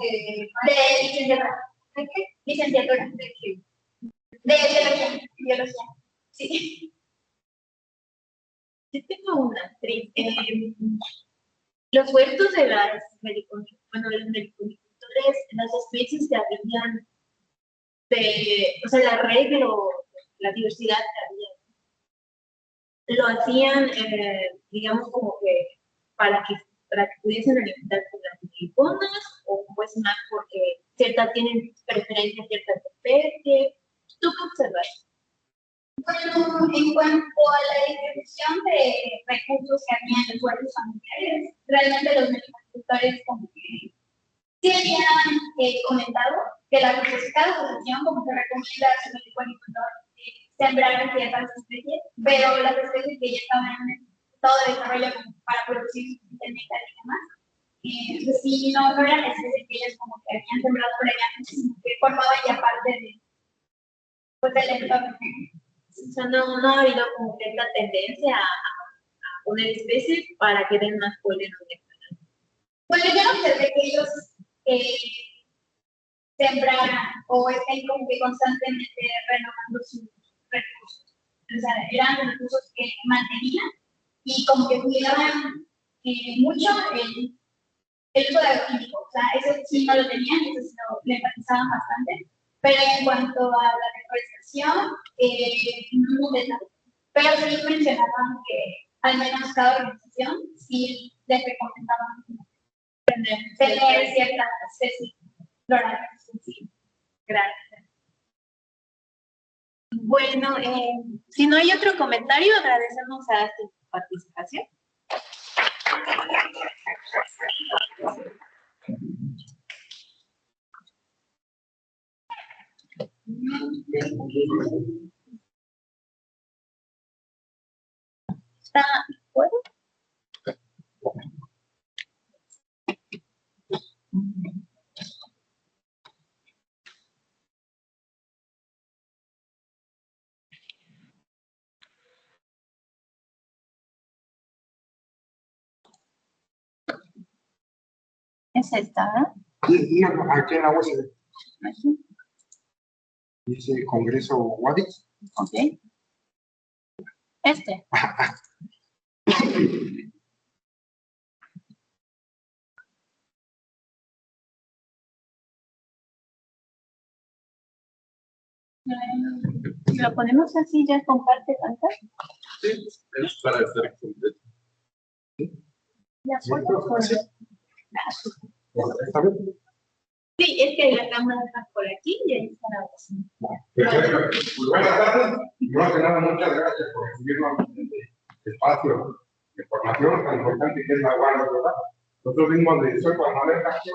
licenciatura. ¿De qué? Licenciatura. ¿De qué? De biología. Sí. Yo tengo una. Los huertos de los meliponicultores, las especies que habían o sea, la red o la diversidad que había, lo hacían, digamos, como que para que pudiesen alimentar con las meliponas, o pues más porque tienen preferencia a ciertas especies. ¿Tú qué observas? Bueno, en cuanto a la distribución de recursos que había en los huertos familiares, realmente los meliponicultores como que sí habían comentado que cada asociación como que recomienda a su meliponicultor sembrar ciertas especies, pero las especies que ya estaban en todo desarrollo como para producir suficiente néctar y demás, pues sí, no eran especies que ellos como que habían sembrado previamente, sino que formaban ya parte del entorno. O sea, no ha habido como que esta tendencia a poner especies para que den más polen. Bueno, yo no observé que ellos sembraran o estén como que constantemente renovando sus recursos. O sea, eran recursos que mantenían y como que cuidaban mucho el uso de agroquímicos. O sea, eso sí no lo tenían, eso sí lo enfatizaban bastante. Pero en cuanto a la reforestación, no hubo detalle. Pero sí mencionaban que al menos cada organización sí les recomendaban tener ciertas especies florales. Sí. Gracias. Bueno, si no hay otro comentario, agradecemos a tu participación. ¿Está bueno? Es esta, ¿no? Sí, aquí en la UCD. Dice Congreso Wadix. Ok. Este. ¿Lo ponemos así ya comparte pantalla? Sí, es para estar completo. ¿De acuerdo con Sí. ¿Está bien? Sí, es que la cámara está por aquí y ahí está la voz. Perfecto. Pues buenas tardes. Primero que nada, muchas gracias por recibirnos en este espacio de formación tan importante que es la UAN, ¿verdad? Nosotros mismos de soy Juan Manuel Castro,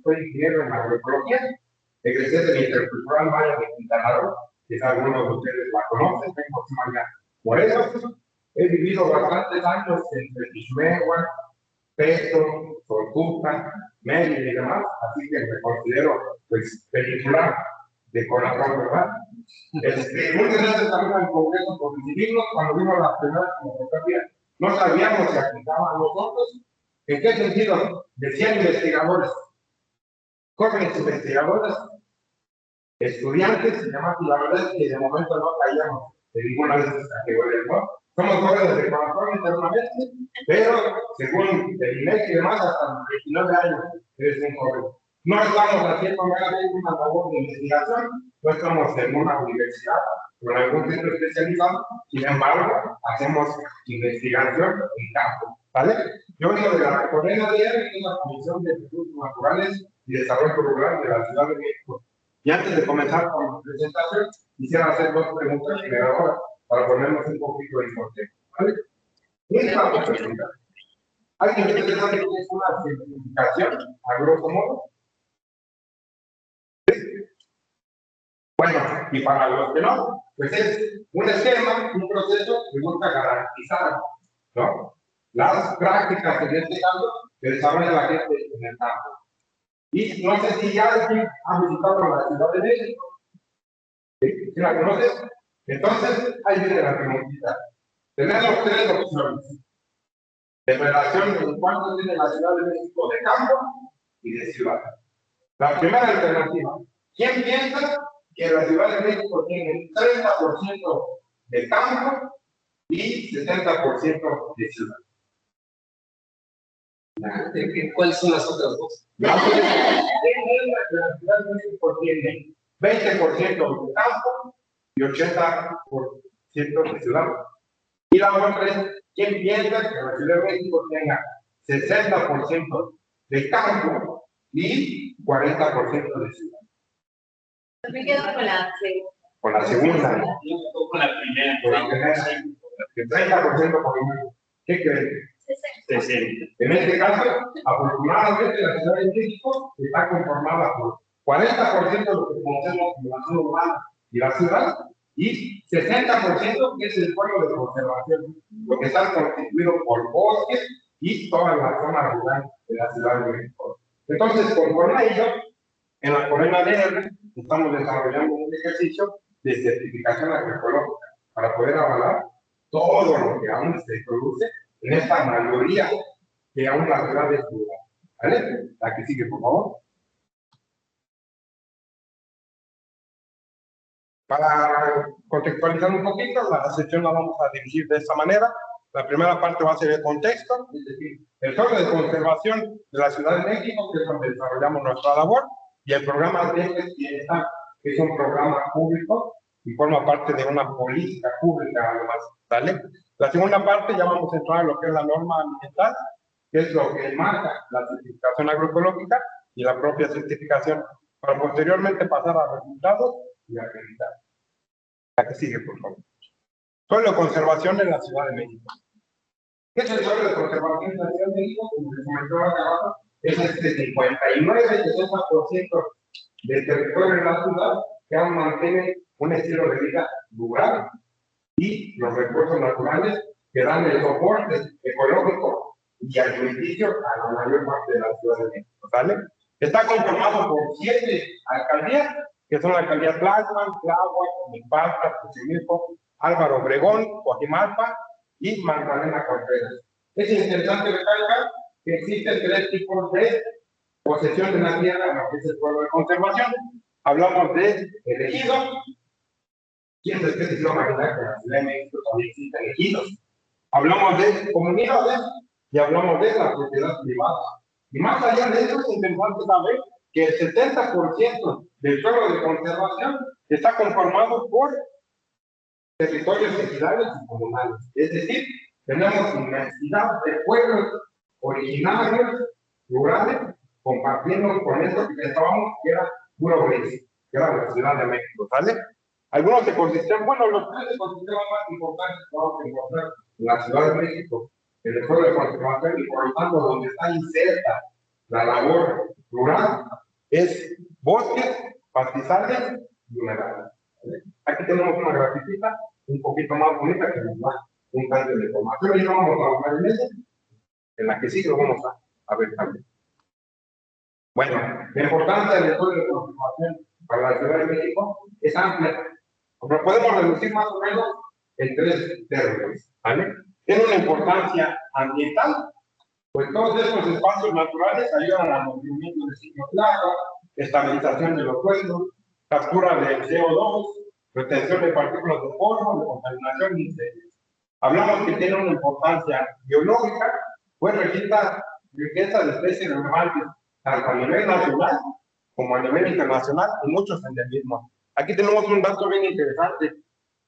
soy ingeniero en agroecología, egresé del Intercultural Maya de Quintana Roo, quizá algunos de ustedes la conocen, tengo Maya Morelos. He vivido bastantes años entre Ixmegua, Peto, Solcuta, Mérida y demás, así que me considero pues peninsular de corazón, ¿verdad? Muchas gracias también al Congreso por recibirnos cuando vino la primera convocatoria. No sabíamos si aplicaban a nosotros. ¿En qué sentido? Decían investigadores, jóvenes investigadores, estudiantes y demás, y la verdad es que de momento no caíamos en ninguna de esas categorías, ¿no? Somos jóvenes de corazón internamente, pero según el INEC y demás, hasta los 29 años eres un joven. No estamos haciendo meramente una labor de investigación, no estamos en una universidad o en algún centro especializado, sin embargo, hacemos investigación en campo, ¿vale? Yo vengo de la CONENADR, que es la Comisión de Recursos Naturales y Desarrollo Rural de la Ciudad de México. Y antes de comenzar con la presentación, quisiera hacer dos preguntas generadoras para ponernos un poquito en contexto, ¿vale? Esta pregunta. ¿Alguien de ustedes sabe qué es una certificación, a grosso modo? Bueno, y para los que no, pues es un esquema, un proceso que busca garantizar, ¿no? Las prácticas, en este caso, que desarrolla la gente en el campo. Y no sé si ya alguien ha visitado la Ciudad de México. ¿Sí la conoces? Entonces, ahí viene la preguntita. Tenemos tres opciones. En relación con cuánto tiene la Ciudad de México de campo y de ciudad. La primera alternativa. ¿Quién piensa que la Ciudad de México tiene 30% de campo y 70% de ciudad? ¿Cuáles son las otras dos? La Ciudad de México tiene 20% de campo y 80% de ciudad. Y la otra es, ¿quién piensa que la Ciudad de México tenga 60% de campo y 40% de ciudad? Me quedo con la segunda. Con la segunda. Con la primera. Con la primera. El 30% por lo menos. ¿Qué creen? 60. En este caso, afortunadamente, la Ciudad de México está conformada por 40% de lo que conocemos como la zona urbana y la ciudad, y 60% que es el pueblo de conservación, lo que está constituido por bosques y toda la zona rural de la Ciudad de México. Entonces, conforme a ello, en la CONENADR estamos desarrollando un ejercicio de certificación agroecológica para poder avalar todo lo que aún se produce en esta mayoría que aún la ciudad es rural. ¿Vale? La que sigue, por favor. Para contextualizar un poquito, la sesión la vamos a dirigir de esta manera. La primera parte va a ser el contexto, es decir, el Centro de Conservación de la Ciudad de México, que es donde desarrollamos nuestra labor, y el programa de Bienestar, que es un programa público y forma parte de una política pública, además, ¿vale? La segunda parte ya vamos a entrar en lo que es la norma ambiental, que es lo que marca la certificación agroecológica y la propia certificación, para posteriormente pasar a resultados y acreditar. La que sigue, por favor. Suelo de conservación en la Ciudad de México. ¿Qué es el suelo de conservación en la Ciudad de México? Como les comentaba acá abajo, es este 59-60% del territorio de la ciudad que aún mantiene un estilo de vida rural y los recursos naturales que dan el soporte ecológico y alimenticio a la mayor parte de la Ciudad de México, ¿vale? Está conformado por 7 alcaldías, que son la alcaldía Tlalpan, Tláhuac, Milpalta, Xochimilco, Álvaro Obregón, Coajimalpa y Magdalena Contreras. Es interesante recalcar que existen 3 tipos de posesión de la tierra en lo que es el suelo de conservación. Hablamos de ejido. ¿Quién es que se imaginar que en la Ciudad de México también existen ejidos? Hablamos de comunidades y hablamos de la propiedad privada. Y más allá de eso, es interesante saber que el 70% del suelo de conservación está conformado por territorios ejidales y comunales. Es decir, tenemos inmensidad de pueblos originarios, rurales, compartiendo con esto que pensábamos que era puro gris, que era la Ciudad de México, ¿vale? Algunos ecosistemas, bueno, los 3 ecosistemas más importantes que vamos a encontrar en la Ciudad de México en el suelo de conservación y por lo tanto donde está inserta la labor rural es bosques, pastizales y humedales. Aquí tenemos una graficita un poquito más bonita que nos da un cambio de información y vamos a hablar en ella, en la que sí lo vamos a ver también. Bueno, la importancia del estudio de conservación para la Ciudad de México es amplia. Lo podemos reducir más o menos en 3 términos, ¿vale? Tiene una importancia ambiental, pues todos estos espacios naturales ayudan al mantenimiento del ciclo del agua, estabilización de los suelos, captura de CO2, retención de partículas de polvo, de contaminación de incendios. Hablamos que tiene una importancia biológica, pues registra riqueza de especies relevantes tanto a nivel nacional como a nivel internacional y muchos endemismos. Aquí tenemos un dato bien interesante.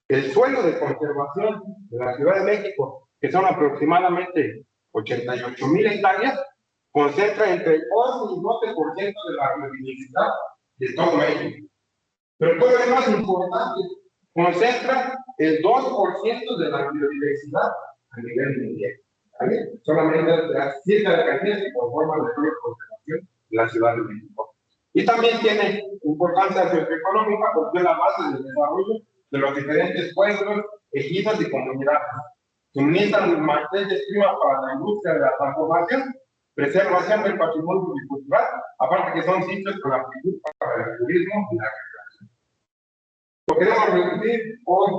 El suelo de conservación de la Ciudad de México, que son aproximadamente 88,000 hectáreas, concentra entre 11 y 12% de la biodiversidad de todo México. Pero todavía más importante, concentra el 2% de la biodiversidad a nivel mundial. ¿Vale? Solamente las 7 alcaldías que conforman el suelo de conservación de la Ciudad de México. Y también tiene importancia socioeconómica porque es la base del desarrollo de los diferentes pueblos, ejidos y comunidades. Suministran materias primas para la industria de la transformación, preservación del patrimonio cultural, aparte que son sitios con aptitud para el turismo y la recreación. Lo queremos reducir hoy,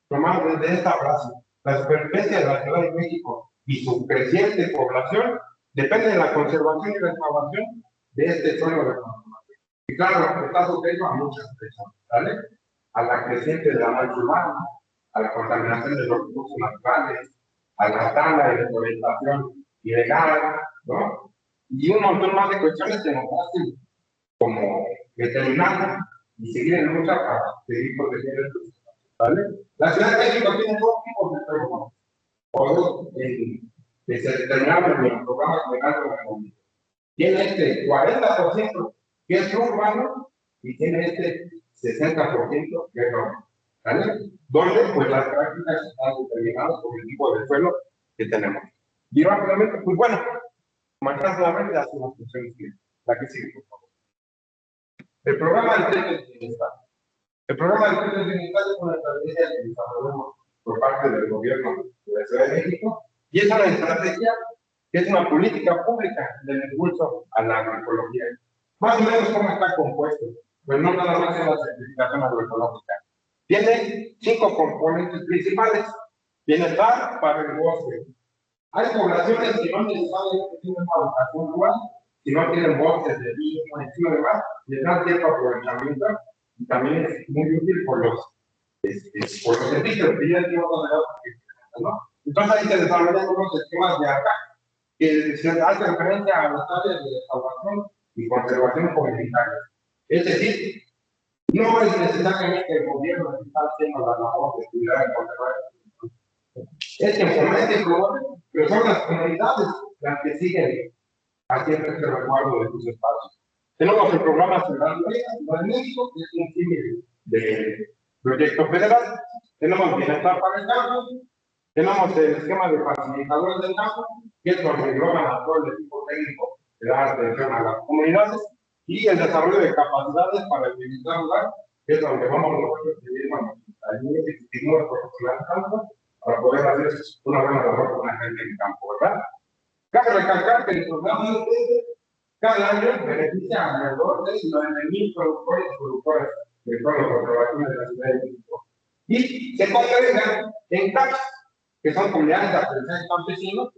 tomar desde esta frase. La superficie de la Ciudad de México y su creciente población depende de la conservación y restauración de este suelo de conservación. Y claro, está sujeto a muchas presiones, ¿vale? A la creciente de la mancha urbana, a la contaminación de los recursos naturales, a la tala de deforestación ilegal, ¿no? Y un montón más de cuestiones que nos hacen como determinar y seguir en lucha para seguir protegiendo el suelo, ¿vale? La Ciudad de México tiene 2 tipos de suelo, o 2 que se determinaron en el programa general de la comunidad. Tiene este 40% que es urbano y tiene este 60% que es rural, ¿vale? Donde pues las prácticas están determinadas por el tipo de suelo que tenemos. Y rápidamente, pues bueno, marcando la mente hace unas funciones que la que sigue, por favor. El programa del Tren del Bienestar. El programa del Tren del Bienestar es una estrategia que desarrollamos por parte del gobierno de la Ciudad de México y es una estrategia que es una política pública del impulso a la agroecología. Más o menos cómo está compuesto, pues no nada más en la certificación agroecológica. Tiene 5 componentes principales. Bienestar para el bosque. Hay poblaciones que no necesariamente tienen una vocación rural, si no tienen bosques de vino, encima de más, les dan cierto aprovechamiento y también es muy útil por los servicios que ya tenemos ¿no? Entonces ahí se desarrollan unos esquemas de acá que se hace referencia a las áreas de restauración y conservación comunitaria. Es decir, no es necesariamente el gobierno que está haciendo la labor de cuidar y conservar. Es que fomente y promueve, pero son las comunidades las que siguen haciendo este resguardo de sus espacios. Tenemos el programa Ciudad de México, que es un símil de proyecto federal. Tenemos Bienestar para el Campo. Tenemos el esquema de facilitadores del campo, que es donde engloban a todo el equipo técnico que da atención a las comunidades, y el desarrollo de capacidades para el bienestar rural, que es donde vamos nosotros a nivel ejecutivo profesional campo para poder hacer una buena labor con la gente en campo, ¿verdad? Cabe recalcar que el programa cada año beneficia a alrededor de 9,000 productores y productoras de todas las conservaciones de la Ciudad de México. Y se congregan en CAPS, que son comunidades de aprendizaje campesinos,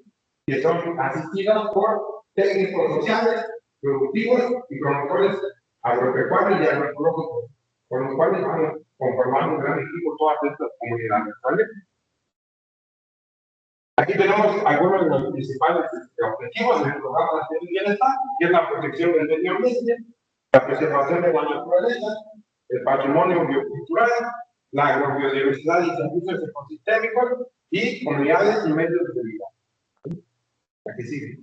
que son asistidas por técnicos sociales, productivos y promotores agropecuarios y agroecológicos, con los cuales vamos conformando un gran equipo todas estas comunidades, ¿vale? Aquí tenemos algunos de los principales objetivos del programa de bienestar, que es la protección del medio ambiente, la preservación de la naturaleza, el patrimonio biocultural, la agrobiodiversidad y servicios ecosistémicos y comunidades y medios de vida. Aquí sigue.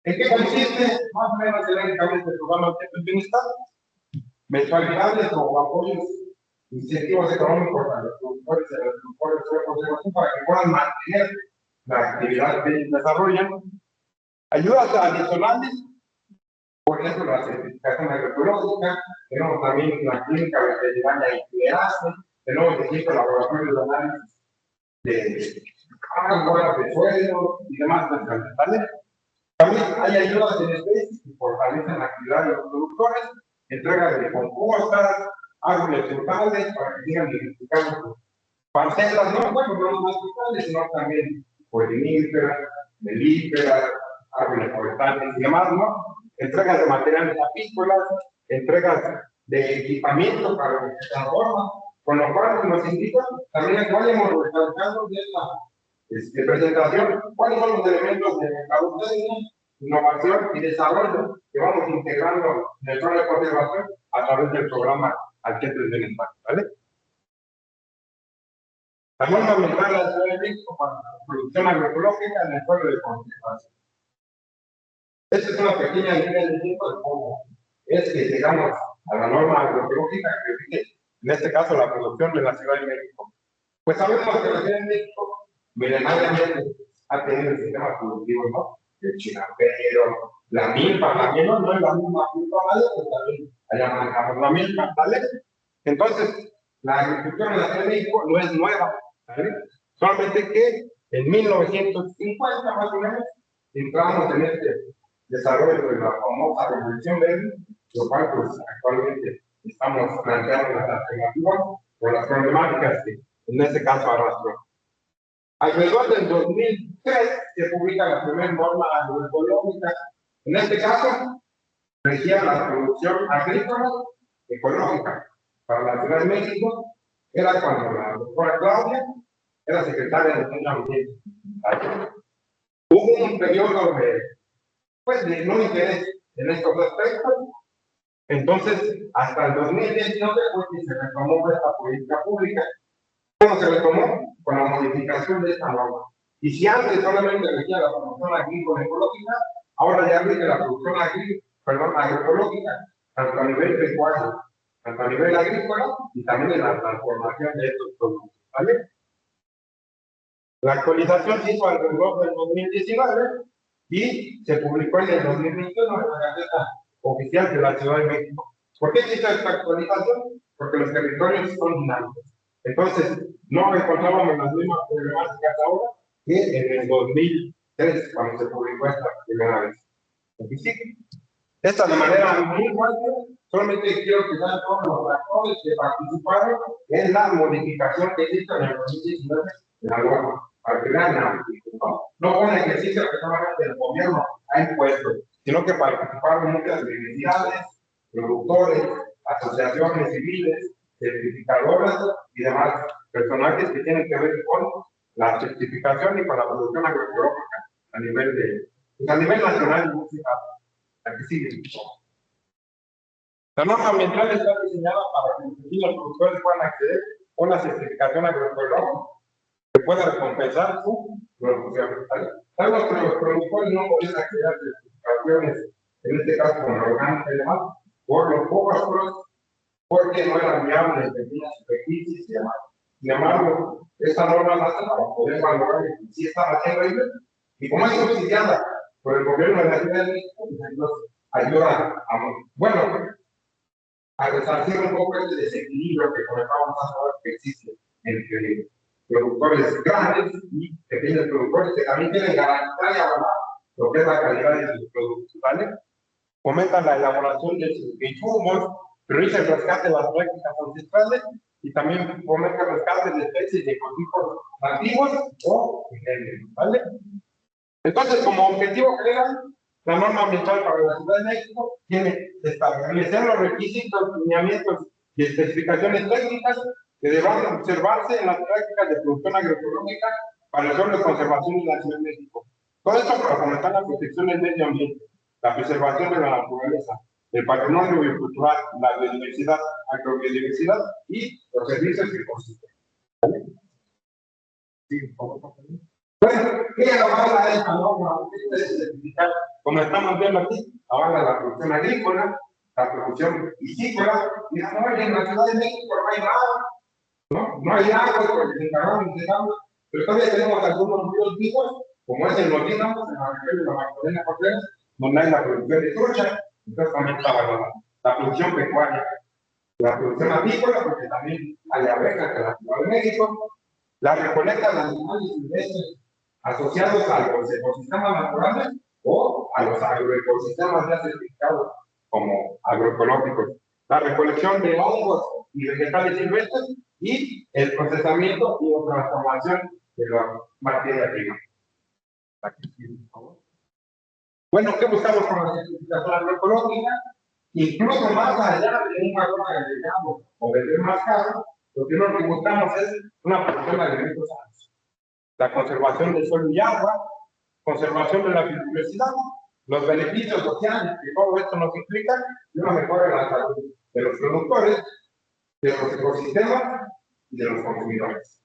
¿En qué consiste más o menos teóricamente el programa de bienestar? Mensualidades o apoyos, incentivos económicos para los productores y a los productores de conservación para que puedan mantener la actividad que ellos desarrollan. Ayudas adicionales, por ejemplo, la certificación agroecológica, tenemos también la clínica veterinaria INPEASE, tenemos el equipo de laboratorio de análisis de agua, de suelo y demás ¿vale? También hay ayudas en especie que fortalecen la actividad de los productores, entrega de compostas, árboles frutales para que sigan identificando parcelas, no, bueno, no más frutales, sino también poliníferas, melíferas, árboles forestales y demás, ¿no? Entregas de materiales apícolas, entregas de equipamiento para que se transforman, con lo cual nos indica también cuál hemos recalcado de esta presentación, cuáles son los elementos de mercadotecnia, innovación y desarrollo que vamos integrando en el plan de conservación a través del programa Alquetes Bienestar, ¿vale? La norma ambiental de la Ciudad de México para la producción agroecológica en el suelo de conservación. Esta es una pequeña idea de tiempo de cómo es que llegamos a la norma agroecológica que rige, en este caso, la producción de la Ciudad de México. Pues sabemos que la Ciudad de México milenariamente ha tenido el sistema productivo, ¿no? El chinamperos, la milpa también, no es la misma milpa, ¿vale? Pero también allá manejamos la milpa, ¿vale? Entonces, la agricultura en la Ciudad de México no es nueva, ¿vale? Solamente que en 1950 más o menos entramos en este desarrollo de la famosa revolución verde, lo cual pues actualmente estamos planteando las alternativas o las problemáticas que en este caso arrastró. Alrededor del 2003 se publica la primera norma agroecológica. En este caso, regía la producción agrícola ecológica para la Ciudad de México. Era cuando la doctora Claudia era secretaria de Medio Ambiente. Hubo un periodo de no interés en estos aspectos. Entonces, hasta el 2019 fue que se retomó esta política pública. ¿Cómo se retomó? Con la modificación de esta norma. Y si antes solamente regía la producción agrícola ecológica, ahora ya rige la producción agroecológica, tanto a nivel pecuario, tanto a nivel agrícola y también en la transformación de estos productos, ¿vale? La actualización se hizo alrededor del 2019 y se publicó en el 2021 en la Gaceta Oficial de la Ciudad de México. ¿Por qué se hizo esta actualización? Porque los territorios son dinámicos. Entonces, no encontrábamos las mismas problemáticas ahora que en el 2003, cuando se publicó esta primera vez. Esta de manera muy rápida, solamente quiero que vean todos los actores que participaron en la modificación que hizo en el 2019 de la norma, para que vean, no un ejercicio que solamente el gobierno ha impuesto, sino que participaron muchas universidades, productores, asociaciones civiles, certificadoras y demás personajes que tienen que ver con la certificación y con la producción agroecológica a nivel nacional y música. Aquí sigue. La norma ambiental está diseñada para que los productores puedan acceder a una certificación agroecológica que pueda recompensar su producción. Sabemos que los productores no pueden acceder a certificaciones, en este caso con orgánica y demás, por los pocos pros, porque no eran viables en pequeñas superficies y demás. Sin embargo, esta norma la hace para poder valorar que sí están haciendo ellos, y como es subsidiada por el gobierno de la Ciudad de México, pues nos ayuda a resarcir un poco este desequilibrio que comentábamos ahora que existe entre productores grandes y pequeños productores que también quieren garantizar y avalar lo que es la calidad de sus productos, ¿vale? Fomentan la elaboración de sus insumos, prioriza el rescate de las prácticas ancestrales y también fomenta el rescate de especies de ecotipos nativos o endémicos, ¿vale? Entonces, como objetivo general, la norma ambiental para la Ciudad de México tiene que establecer los requisitos, lineamientos y especificaciones técnicas que deberán observarse en las prácticas de producción agroecológica para el suelo de conservación de la Ciudad de México. Todo esto para fomentar la protección del medio ambiente, la preservación de la naturaleza, el patrimonio biocultural, la biodiversidad, agrobiodiversidad y los servicios ecosistémicos. ¿Vale? Sí, bueno, ¿qué avala esta norma? Como estamos viendo aquí, avala la producción agrícola, la producción piscícola, y no, en la Ciudad de México no hay nada, no hay agua porque se encargaron de agua, Pero todavía tenemos algunos ríos vivos, como es en los Dínamos, en la región de la Magdalena Contreras, donde hay la producción de trucha, entonces también estaba la producción pecuaria, la producción avícola, porque también hay abejas en la Ciudad de México, la recolecta de animales silvestres asociados a los ecosistemas naturales o a los agroecosistemas ya certificados como agroecológicos, la recolección de hongos y vegetales silvestres y el procesamiento y la transformación de la materia prima. Bueno, ¿qué buscamos con la certificación agroecológica? Incluso más allá de un valor agregado o vender más caro, lo que buscamos es una producción de alimentos sanos, la conservación del suelo y agua, conservación de la biodiversidad, los beneficios sociales que todo esto nos implica y una mejora en la salud de los productores, de los ecosistemas y de los consumidores.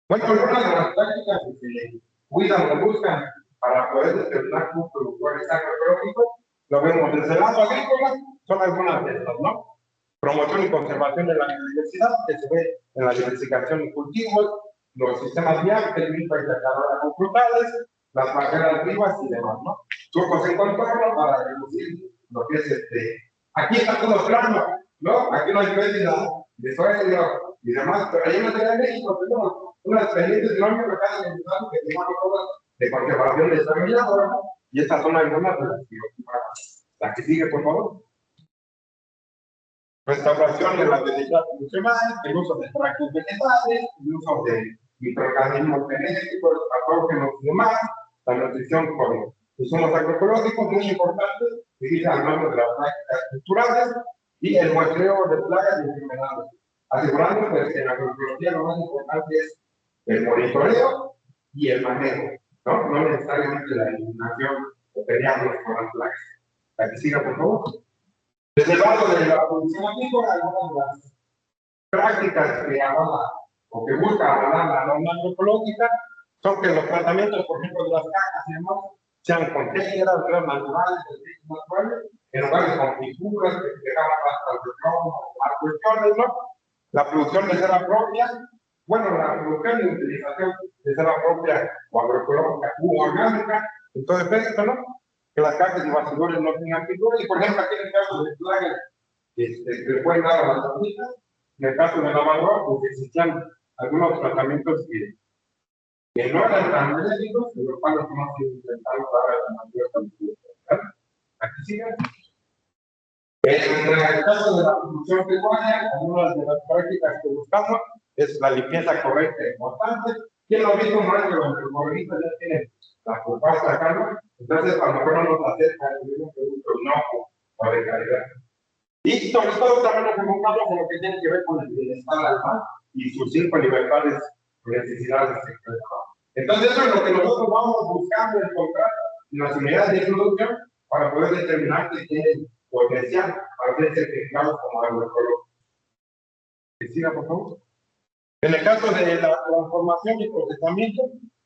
Bueno, algunas de las prácticas que se cuidan o buscan para poder determinar un productor agroecológico, lo vemos desde el lado agrícola, son algunas de estas, ¿no? Promoción y conservación de la biodiversidad, que se ve en la diversificación de cultivos, los sistemas viales, limpias y sacadoras con frutales, las barreras vivas y demás, ¿no? Surcos en contorno para reducir lo que es aquí está todo plano, ¿no? Aquí no hay pérdida de suelo y demás, pero ahí en la Ciudad de México tenemos unas pendientes enormes acá en el estado que tenemos todas de conservación desarrollada, ¿no? Y estas son algunas de las que ocupamos. La que sigue, por favor. Restauración de la diversidad funcional, el uso de extractos vegetales, el uso de microorganismos genéticos, patógenos y demás, la nutrición con insumos agroecológicos, muy importante, seguir hablando de las prácticas culturales y el muestreo de plagas y enfermedades, asegurando que en la agroecología lo más importante es el monitoreo y el manejo, ¿no? No necesariamente la eliminación o pelearnos con las plagas. La que siga, por favor. Desde el lado de la producción agrícola, algunas de las prácticas que avala o que busca avalar la norma agroecológica son que los tratamientos, por ejemplo, de las cajas y demás, sean con técnicas naturales, en lugares con figuras que se dejaban hasta el o más cuestiones, ¿no? La producción de cera propia, bueno, la producción y utilización de cera propia o agroecológica u orgánica, en todo efecto, ¿no? Que las cajas y bastidores no tengan figuras, y por ejemplo, aquí en el caso de plagas, que le pueden dar a las hormigas, en el caso de la lavadora, pues existían algunos tratamientos que no eran tan benéficos, de los cuales no se intentaron dar la mayor cantidad. Aquí siguen. En el caso de la producción pecuaria, algunas de las prácticas que buscamos es la limpieza correcta e importante. ¿Quién lo ha visto más que los mejoralistas ya tienen la culpa acá, ¿no? Entonces, a lo mejor no nos acerca a un producto inocuo o de calidad. Y sobre todo también nos enfocamos en lo que tiene que ver con el bienestar animal y sus 5 libertades y necesidades sexuales. Entonces, eso es lo que nosotros vamos buscando encontrar en las unidades de producción para poder determinar que tienen potencial para ser certificados como agroecológicos. Que siga, por favor. En el caso de la transformación y procesamiento,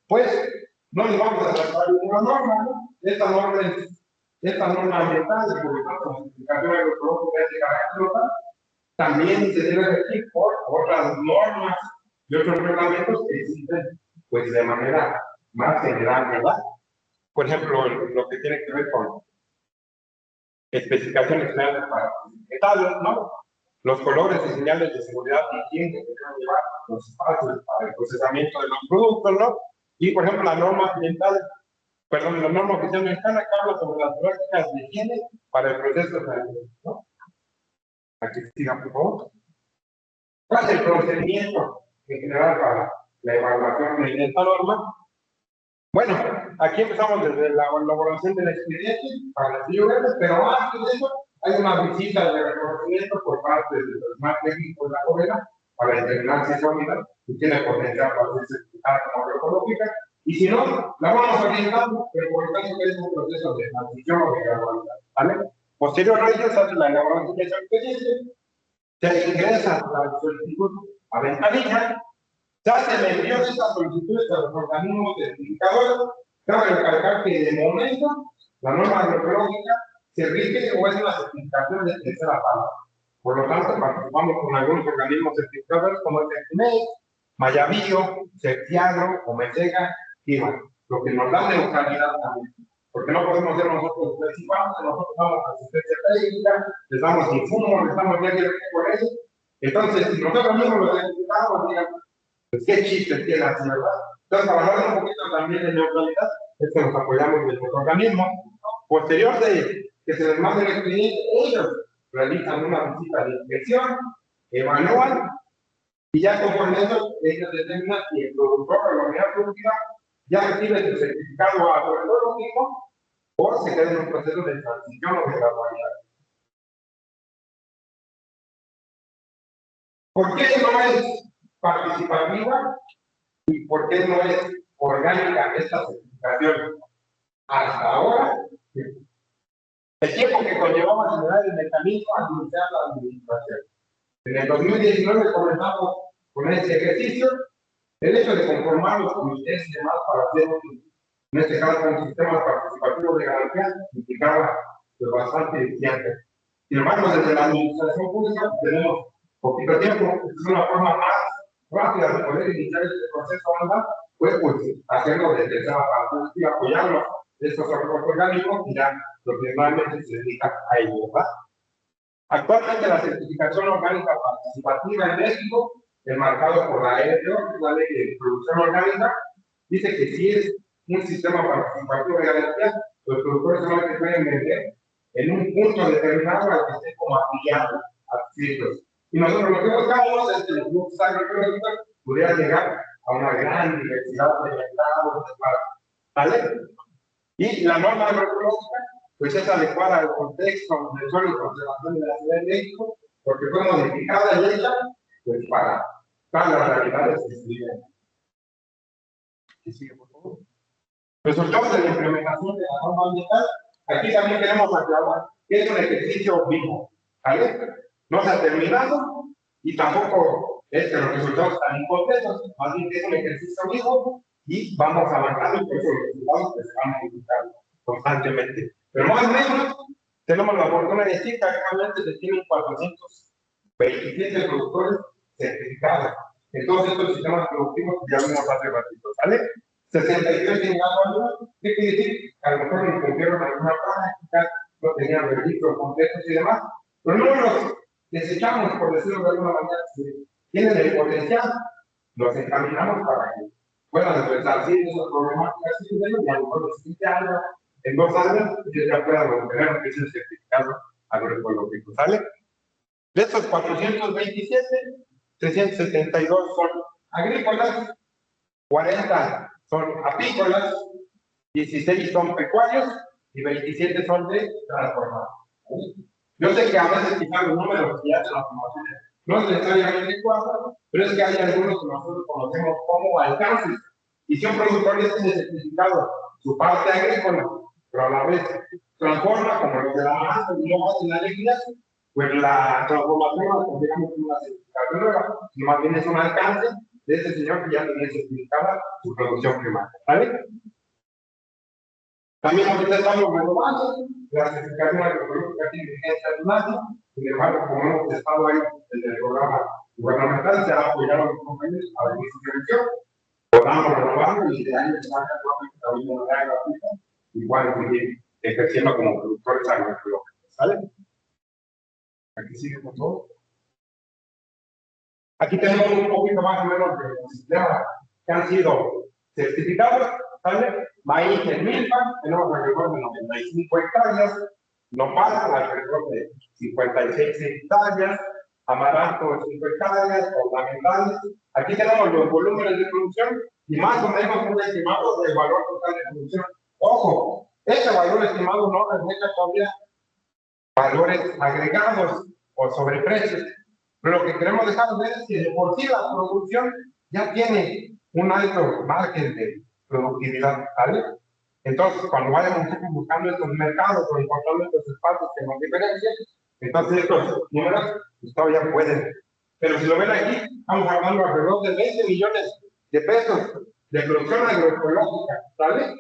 pues no les vamos a tratar una norma, ¿no? Esta norma ambiental, de certificación agroecológica de carácter local, también se debe regir por otras normas y otros reglamentos que existen, pues de manera más general, ¿verdad? Por ejemplo, lo que tiene que ver con especificaciones generales para los vegetales, ¿no? Los colores y señales de seguridad y higiene que deben llevar los espacios para el procesamiento de los productos, ¿no? Y, por ejemplo, la norma ambiental, perdón, la norma oficial mexicana que habla sobre las prácticas de higiene para el proceso de alimentación, ¿no? Aquí sigan, por favor. ¿Cuál es el procedimiento en general para la evaluación de esta norma? Bueno, aquí empezamos desde la elaboración del expediente para las IURs, pero antes de eso hay una visita de reconocimiento por parte del personal técnico de la COVEDA para determinar si es sólida y tiene potencial para ser certificada como agroecológica, y si no, la vamos orientando, pero por lo tanto es un proceso de transición o de gradualidad, ¿vale? Posterior a ello se hace la elaboración del expediente, se ingresa la solicitud a ventanilla, se hace el envío de estas solicitudes a los organismos certificadores. Cabe recalcar que de momento la norma agroecológica se rige o es una certificación de tercera parte, Por lo tanto, participamos con algunos organismos certificadores como el CEPIMEX, Mayavío, Certiagro, Omesega, Kima, lo que nos da neutralidad también. Porque no podemos ser nosotros principales, nosotros damos asistencia técnica, les damos insumos, les damos diario por eso. Entonces, si nosotros mismos los identificamos, digamos, pues qué chiste tiene así, ¿verdad? Entonces, para hablar un poquito también de neutralidad, es que nos apoyamos de nuestro organismo. Posterior de que se les mande el expediente, ellos realizan una visita de inspección, evalúan, y ya conforme eso, ellos determinan si el productor o la unidad productiva ya recibe el certificado a proveedor mismo o se queda en un proceso de transición o de gradualidad. ¿Por qué no es participativa y por qué no es orgánica esta certificación? Hasta ahora, el tiempo que conllevaba generar el mecanismo a iniciar la administración. En el 2019 comenzamos con este ejercicio. El hecho de conformar los comités y demás para hacer, en este caso, un sistema participativo de garantía implicaba bastante tiempo. Sin embargo, desde la administración pública tenemos poquito tiempo, es una forma más rápida de poder iniciar este proceso, ¿verdad? Pues hacerlo desde esa parte y apoyarlo estos otros organismos y ya lo que normalmente se dedica a ello, ¿verdad? Actualmente la certificación orgánica participativa en México, enmarcado por la LTO, la Ley de Producción Orgánica, dice que si es un sistema participativo de garantía, los productores solamente pueden vender en un punto determinado al que esté como afiliado a ciclos. Y nosotros lo que buscamos es que los grupos agroecológicos pudieran llegar a una gran diversidad de mercados, ¿vale? Y la norma agroecológica pues es adecuada al contexto del suelo y conservación de la Ciudad de México, porque fue modificada y hecha pues para las realidades que se viven. ¿Y sigue, por favor? Resultados de la implementación de la norma ambiental. Aquí también queremos aclarar que es un ejercicio vivo, ¿vale? No se ha terminado y tampoco es que los resultados están incompletos, más bien que es un ejercicio vivo y vamos avanzando y por eso los resultados pues, se van modificando constantemente. Pero más o menos tenemos la fortuna de decir que actualmente se tienen 427 productores certificados en todos estos sistemas productivos que ya vimos hace ratito, ¿vale? 63 en cada. ¿Qué quiere decir? A lo mejor nos cumplieron alguna práctica, no tenían registros completos y demás, pero no los desechamos, por decirlo de alguna manera, si tienen el potencial, los encaminamos para que puedan resarcir esas problemáticas y a lo mejor los 15 años, en 2 años, ellos ya puedan obtener lo que es el certificado agroecológico, ¿sale? De estos 427, 372 son agrícolas, 40 son apícolas, 16 son pecuarios y 27 son de transformación. Yo sé que a veces quizás los números que ya se transformación no es necesariamente cuadro, pero es que hay algunos que nosotros conocemos como alcances. Y si un productor ya tiene certificado su parte agrícola, pero a la vez transforma como los de la masa y no hacen la alegría, pues la transformación la consideramos como una certificación nueva, y más bien es un alcance de ese señor que ya tiene certificada su producción primaria, ¿vale? También ahorita estamos renovando la certificación agroecológica tiene vigencia de un año, sin embargo, como hemos estado ahí desde el programa gubernamental, se ha apoyado a los compañeros a la inscripción, podamos renovarlo y de año en año también de manera gratuita, igual seguir ejerciendo como productores agroecológicos, ¿sale? Aquí sigue con todo. Aquí tenemos un poquito más o menos de los sistemas que han sido certificados, ¿vale? Maíz en milpa, tenemos alrededor de 95 hectáreas, nopal alrededor de 56 hectáreas, amaranto 5 hectáreas, ornamentales. Aquí tenemos los volúmenes de producción y más o menos un estimado del valor total de producción. Ojo, este valor estimado no refleja todavía valores agregados o sobreprecios. Pero lo que queremos dejar ver es que de por sí la producción ya tiene un alto margen de productividad, ¿vale? Entonces, cuando vayamos buscando estos mercados o encontrando estos espacios que nos diferencian, entonces estos números pues, todavía pueden. Pero si lo ven aquí, estamos hablando alrededor de 20 millones de pesos de producción agroecológica, ¿vale?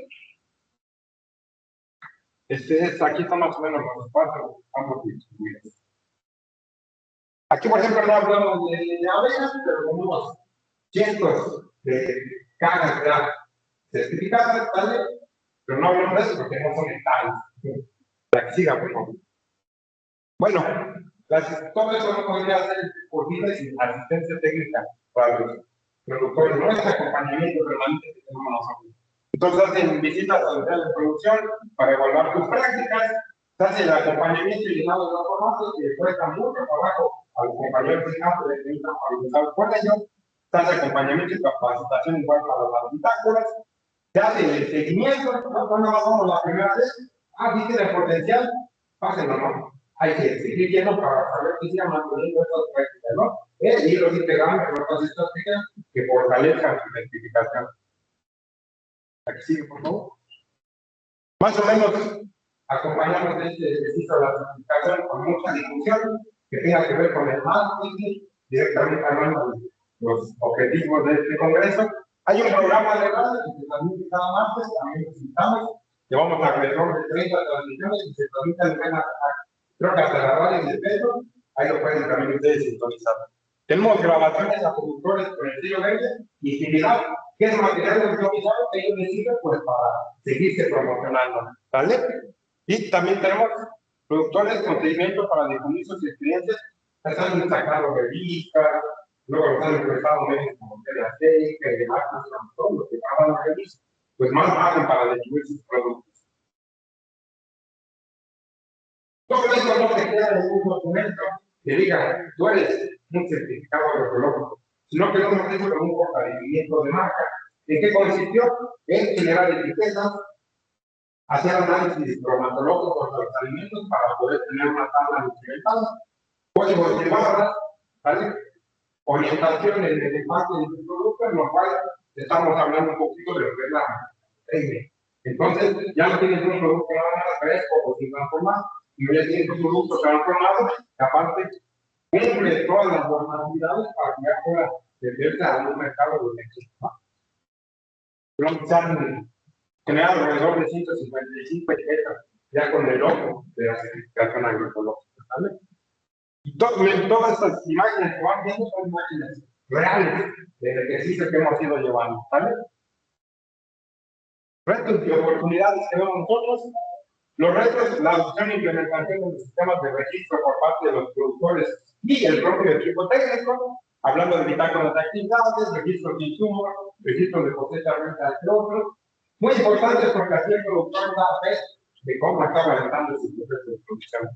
Aquí están más o menos los espacios, estamos distribuidos. Aquí, por ejemplo, no hablamos de abejas, pero tenemos cientos de cajas ya certificadas, ¿vale? Pero no hablamos de eso porque no son estables. La que siga, por favor. Bueno, todo eso no podría ser posible sin asistencia técnica para los productores, no es acompañamiento permanente que tenemos nosotros. Entonces hacen visitas a centrales de producción para evaluar sus prácticas, se hace el acompañamiento y llenado de los formatos que cuesta mucho trabajo a los compañeros de campo de que están organizados por ellos, se hace acompañamiento y capacitación igual para las bitácoras, se hace el seguimiento, ¿no? Cuando vamos la primera vez, sí tiene potencial, pásenlo, ¿no? Hay que seguir yendo para saber que sigan manteniendo estas prácticas, ¿no? Y los integrando en otras estrategias que fortalezcan su identificación. Aquí sigue, por favor. Más o menos acompañamos este ejercicio de la certificación con mucha discusión que tenga que ver con el marketing, directamente hablando de los objetivos de este congreso. Hay un programa de radio que se transmite cada martes, también lo citamos, llevamos alrededor de 30 transmisiones y se transmiten creo que hasta la radio de peso, ahí lo pueden también ustedes sintonizar. Tenemos grabaciones a productores con el sello verde y similar, que es material audiovisual que ellos necesitan pues para seguirse promocionando, ¿vale? Y también tenemos productores con seguimiento para difundir sus experiencias, están sacando revistas, luego los han expresado medios como TLC, que demás, todo lo que pagan las revistas, pues más hacen para distribuir sus productos. Todo esto no se queda en un documento que diga, tú eres un certificado agroecológico, sino que lo hemos hecho con un fortalecimiento de marca. ¿En qué consistió? En generar etiquetas, hacer análisis bromatológicos de los alimentos para poder tener una tabla nutrimental, códigos de barras, ¿vale? Orientación en el empaque del producto, en lo cual estamos hablando un poquito de lo que es la técnica. Entonces, ya no tienes un producto nada más fresco o sin transformar, sino ya tienes un producto transformado, que aparte cumple todas las normatividades para que ya pueda venderse a un mercado de éxito. Se han generado alrededor de 155 etiquetas ya con el logo de la certificación agroecológica, ¿vale? Y todas estas imágenes que van viendo son imágenes reales del ejercicio que hemos ido llevando, ¿vale? Retos y oportunidades que vemos nosotros. Los retos, la adopción e implementación de los sistemas de registro por parte de los productores y el propio equipo técnico, hablando de bitácoras de actividades, registros de insumos, registros de cosecha, renta, entre otros. Muy importante porque así el productor da fe de cómo está realizando su proceso de producción.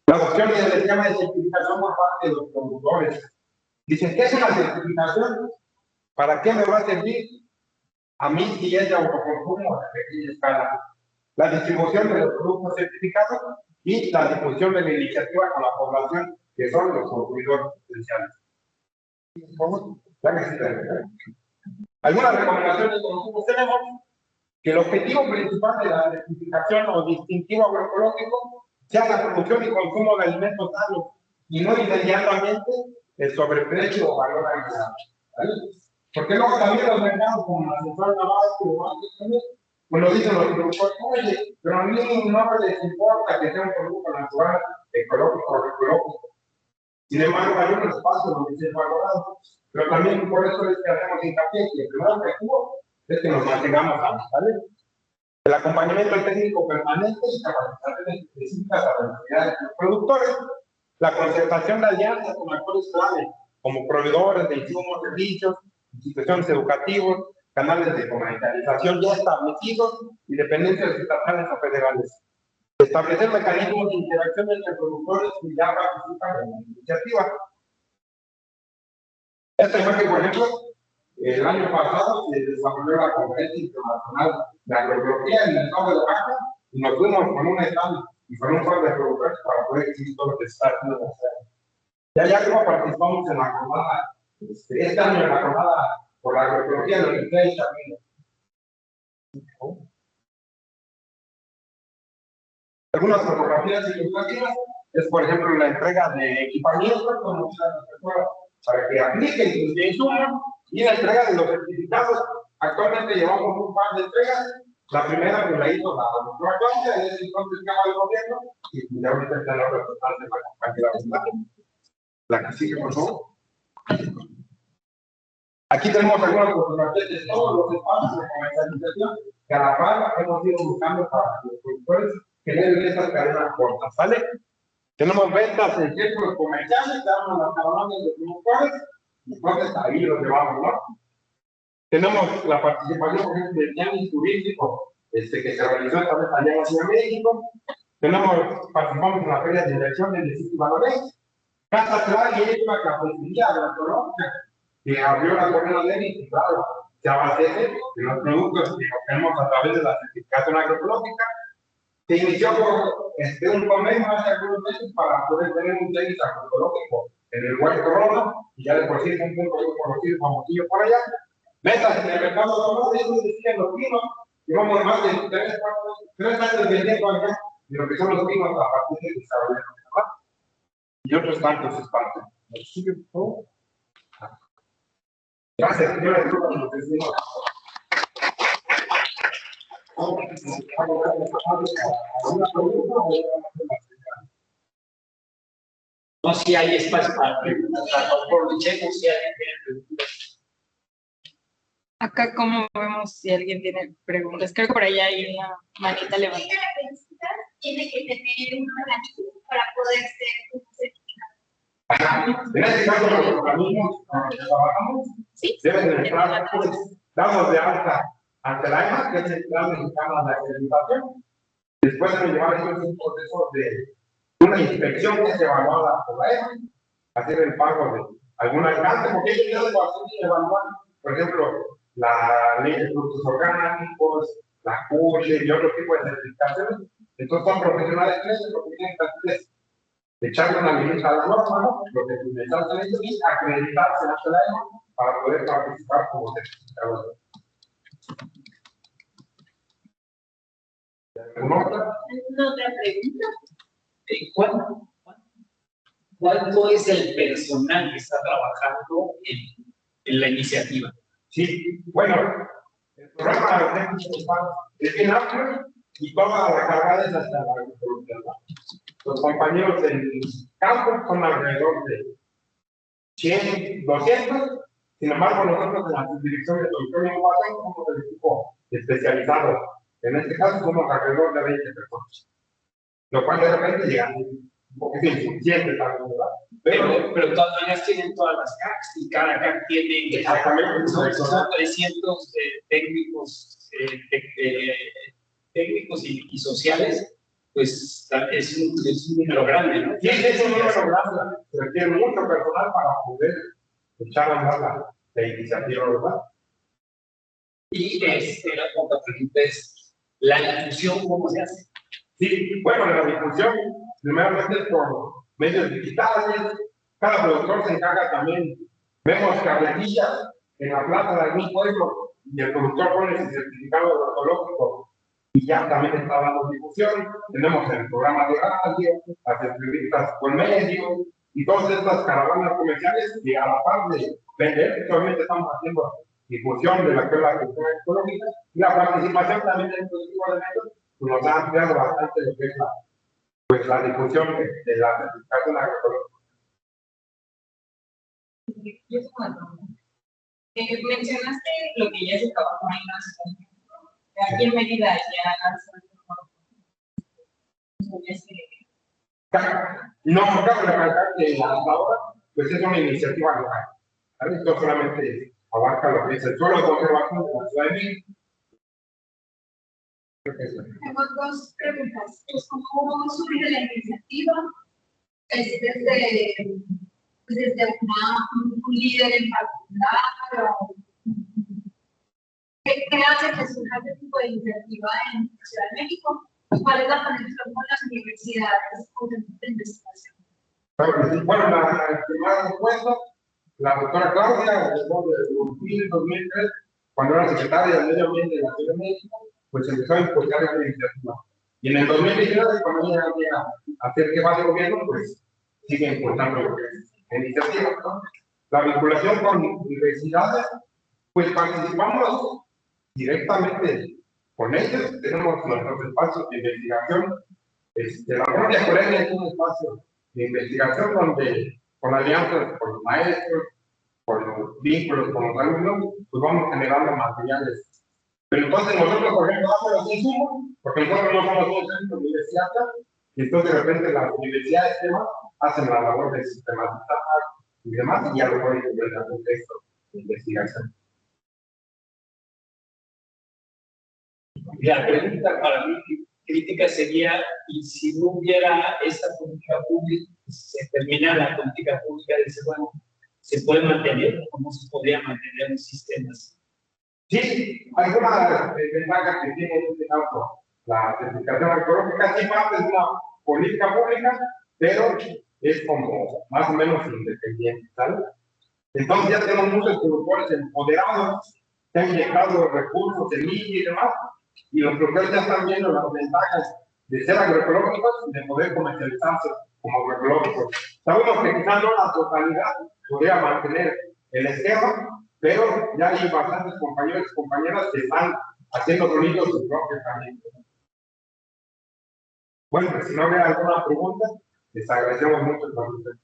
La adopción y el esquema de certificación por parte de los productores. Dicen, ¿qué es una certificación? ¿Para qué me va a servir? A mí si es de autoconsumo de pequeña escala. La distribución de los productos certificados y la difusión de la iniciativa con la población, que son los consumidores potenciales. Algunas recomendaciones que nosotros tenemos, que el objetivo principal de la certificación o distintivo agroecológico sea la producción y consumo de alimentos sanos y no inmediatamente el sobreprecio o valor agregado. ¿Vale? Porque luego también los mercados como la central naval, pues lo dicen los productores, oye, pero a mí no les importa que sea un producto natural, ecológico o ecológico. Sin embargo, hay un espacio donde se ha valorado, pero también por eso es que hacemos hincapié que el primer objetivo es que nos mantengamos sanos, ¿vale? El acompañamiento técnico permanente y capacitaciones específicas a las necesidades de los productores, la concertación de alianzas con actores clave, como proveedores de insumos, servicios, instituciones educativas, canales de comercialización ya establecidos y dependencias estatales o federales. Establecer mecanismos de interacción entre productores que ya participan en la iniciativa. Esta imagen, por ejemplo, el año pasado se desarrolló la Conferencia Internacional de Agroecología en el estado de Oaxaca y nos fuimos con un stand y con un par de productores para poder exhibir todo lo que se está haciendo en la ciudad. Ya como participamos en la jornada, este año en la jornada por la agroecología de la Universidad de Chamino. Algunas fotografías ilustrativas es, por ejemplo, la entrega de equipamiento para que apliquen sus insumos y la entrega de los certificados. Actualmente llevamos un par de entregas. La primera que la hizo la doctora Claudia, en ese entonces estaba el gobierno, y ya ahorita está la representante de la compañera. La que sigue, por favor. Aquí tenemos algunas fotografías de todos los espacios de comercialización que a la par hemos ido buscando para los productores que den estas cadenas cortas, ¿sale? Tenemos ventas en centros comerciales, damos las caravanas de productores, entonces ahí los llevamos, ¿no? Tenemos la participación, por ejemplo, del Yanis turístico, que se realizó esta vez allá en la Ciudad de México. Participamos en la feria de inversión del sitio Valores. Casa Clara es una cafetería agroecológica que abrió la Corona de y claro, se abastece de los productos que obtenemos a través de la certificación agroecológica. Se inició un convenio hace algunos meses para poder tener un técnico agroecológico en el Huerto Roma, y ya de por sí es un punto muy conocido, famosillo por allá. Metas en el mercado local, eso decían los pinos, llevamos más de 3 años vendiendo acá de lo que son los pinos a partir de desarrollo, ¿verdad? Y otros tantos espacios. ¿Sigue todo? Gracias, señora. No, si hay espacio para preguntas, aprovechemos si alguien tiene preguntas. Acá, ¿cómo vemos si alguien tiene preguntas? Creo que por allá hay una manita levantada. Tiene que tener un organismo para poder ser un certificado. En este caso, los organismos con los que trabajamos deben de estar dados de alta ante la EMA, que es el Plan Mexicano de Acreditación. Después de llevar un proceso de una inspección que es evaluada por la EMA, hacer el pago de algún alcance, porque ellos tienen que evaluar, por ejemplo, la ley de productos orgánicos, la CUCHE y otro tipo de certificaciones. Entonces son profesionales en eso, lo que tienen que hacer es echarle una limita a la norma, ¿no? Lo que necesitan hacer ellos es acreditarse ante la EMA para poder participar como certificadores. ¿Alguna ¿Otra pregunta? ¿Cuánto es el personal que está trabajando en la iniciativa? Sí, bueno, el programa es bien amplio y toda la carga es hasta la agricultura, ¿no? Los compañeros del campo son alrededor de 100, 200. Sin embargo, nosotros en la dirección de producción y innovación somos el equipo especializado. En este caso somos alrededor de 20 personas. Lo cual de repente llega un poquito insuficiente también, ¿verdad? Pero todas ellas tienen todas las CACs y cada CAC tiene exactamente son 300 técnicos y sociales, pues es un número grande, ¿no? Sí, es un número grande. Se requiere mucho personal para poder echar a andar la iniciativa, ¿verdad? Y la otra pregunta es, ¿la difusión cómo se hace? Sí, bueno, la difusión, primeramente por medios digitales, cada productor se encarga también, vemos carretillas en la plaza de algún pueblo y el productor pone su certificado agroecológico y ya también está dando difusión. Tenemos el programa de radio, las entrevistas por medio y todas estas caravanas comerciales que a la par de vender, solamente estamos haciendo difusión de la que es la cultura ecológica y la participación también en estos tipos de medios nos ha ampliado bastante lo que es la difusión de la certificación agroecológica. Yo tengo una pregunta. Mencionaste lo que ya se trabajó en las aquí en Mérida ya no, cabe recalcar que hasta ahora pues es una iniciativa local. ¿Vale? Esto solamente abarca lo que es el suelo de conservación de la Ciudad de México. Tengo dos preguntas. ¿Cómo surge la iniciativa? ¿Es desde un líder en particular? ¿Qué hace que surja este tipo de iniciativa en la Ciudad de México? ¿Cuál es la conexión con las universidades con el de investigación? Bueno, la primera respuesta, la doctora Claudia, desde el 2003, cuando era secretaria del Medio Ambiente de la Ciudad de México, pues empezó a impulsar esta iniciativa. Y en el 2019, cuando ella llega a hacer jefa de gobierno, pues sigue impulsando la iniciativa, ¿no? La vinculación con universidades, pues participamos directamente con ellos, tenemos nuestros espacios de investigación. La propia Corea es un espacio de investigación donde con alianzas con los maestros, con los vínculos con los alumnos, pues vamos generando materiales. Pero entonces nosotros, por ejemplo, damos los insumos, porque nosotros no somos un centro de universidad, y entonces de repente las universidades hacen la labor de sistematizar y demás, y ya lo pueden ver en algún texto de investigación. La pregunta para mí crítica sería, y si no hubiera esta política pública, se termina la política pública, dice, bueno, ¿se puede mantener o no se podría mantener los sistemas? Sí, algunas ventajas que tiene este caso la certificación agroecológica, sí parte de una política pública, pero es como más o menos independiente, ¿sabes? Entonces ya tenemos muchos productores empoderados que han inyectado recursos, semillas y demás, y los productores ya están viendo las ventajas de ser agroecológicos y de poder comercializarse como agroecológicos. Sabemos que quizás no la totalidad podría mantener el esquema, pero ya hay bastantes compañeros y compañeras que están haciendo bonitos sus propios caminos. Bueno, pues si no hubiera alguna pregunta, les agradecemos mucho por ustedes.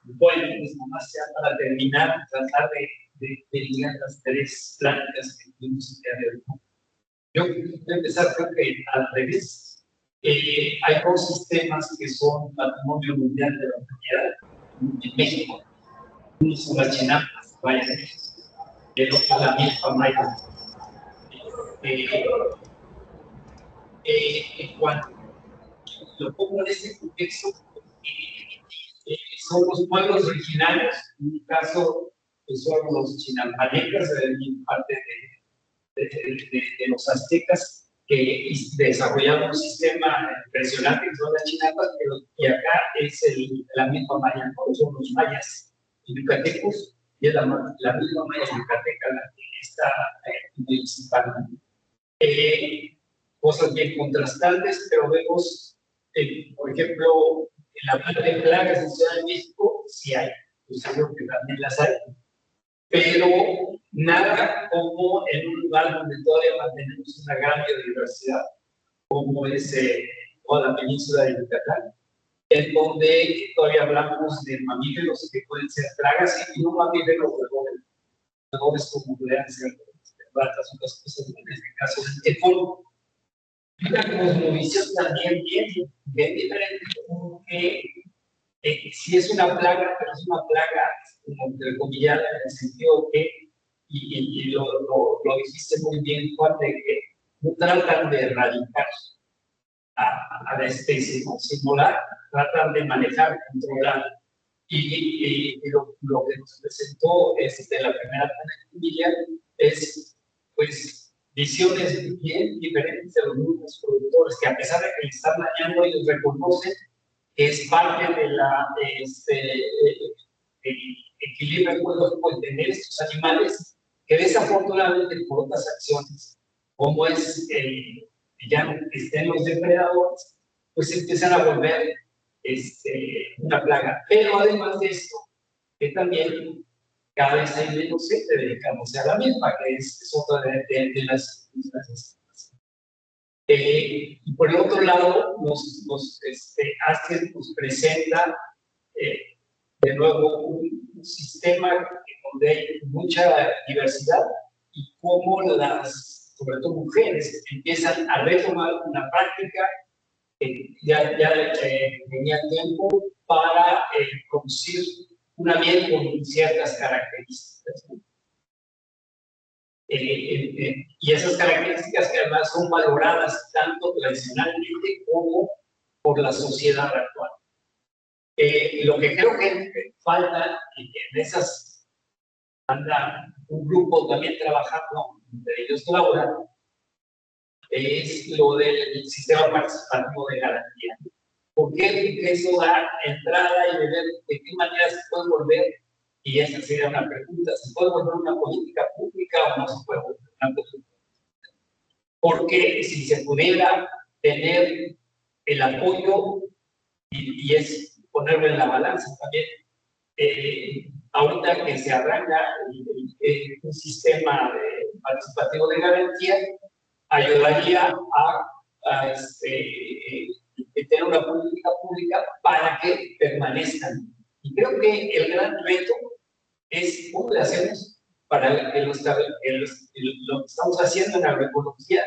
Bueno, pues nomás ya para terminar, tratar de ligar las tres pláticas que tuvimos el día de hoy. Yo voy a empezar, creo que al revés. Hay dos sistemas que son patrimonio mundial de la humanidad en México. Uno son las chinampas, vaya, el otro la milpa maya. Cuando lo pongo en este contexto, son los pueblos originarios, en mi caso pues son los chinampanecas, parte de los aztecas, que desarrollaron un sistema impresionante que son las chinampas, y acá es la misma maya, son los mayas yucatecos, y es la misma maya yucateca la que está municipal. Cosas bien contrastantes, pero vemos, por ejemplo, en la parte de plagas en Ciudad de México, sí hay, pues seguro que también las hay, pero nada como en un lugar donde todavía mantenemos una gran biodiversidad, como es toda la península de Yucatán, en donde todavía hablamos de mamíferos que pueden ser plagas y no mamíferos roedores como podrían ser ratas, otras cosas, en este caso, el polvo. Una cosmovisión también bien diferente, porque si es una plaga, pero es una plaga como entrecomillada en el sentido que, y lo dijiste muy bien, Juan, de que no tratan de erradicar a la especie, ¿no? Sino tratan de manejar, controlar. Y lo que nos presentó de la primera familia es, pues, visiones bien diferentes de los mismos productores, que a pesar de que le están dañando, ellos reconocen que es parte de equilibrio ecológico el tener estos animales que desafortunadamente por otras acciones, como es ya no estén los depredadores, pues empiezan a volver una plaga. Pero además de esto, que también cada vez hay menos gente dedicándose a la misma, que es otra de las circunstancias. Y por el otro lado, nos presenta de nuevo un sistema donde hay mucha diversidad y cómo sobre todo mujeres, empiezan a retomar una práctica que ya tenía tiempo para producir una miel con ciertas características. Y esas características que además son valoradas tanto tradicionalmente como por la sociedad actual. Lo que creo que falta, y que en esas anda un grupo también trabajando, entre ellos colaboran, es lo del sistema participativo de garantía. ¿Por qué? Porque eso da entrada y de ver de qué manera se puede volver, y esa sería una pregunta, ¿se puede volver una política pública o no se puede volver una política pública? Porque si se pudiera tener el apoyo, y es ponerlo en la balanza también, ahorita que se arranca un sistema participativo de garantía, ayudaría a tener una política pública para que permanezcan. Y creo que el gran reto es cómo le hacemos para que lo que estamos haciendo en la agroecología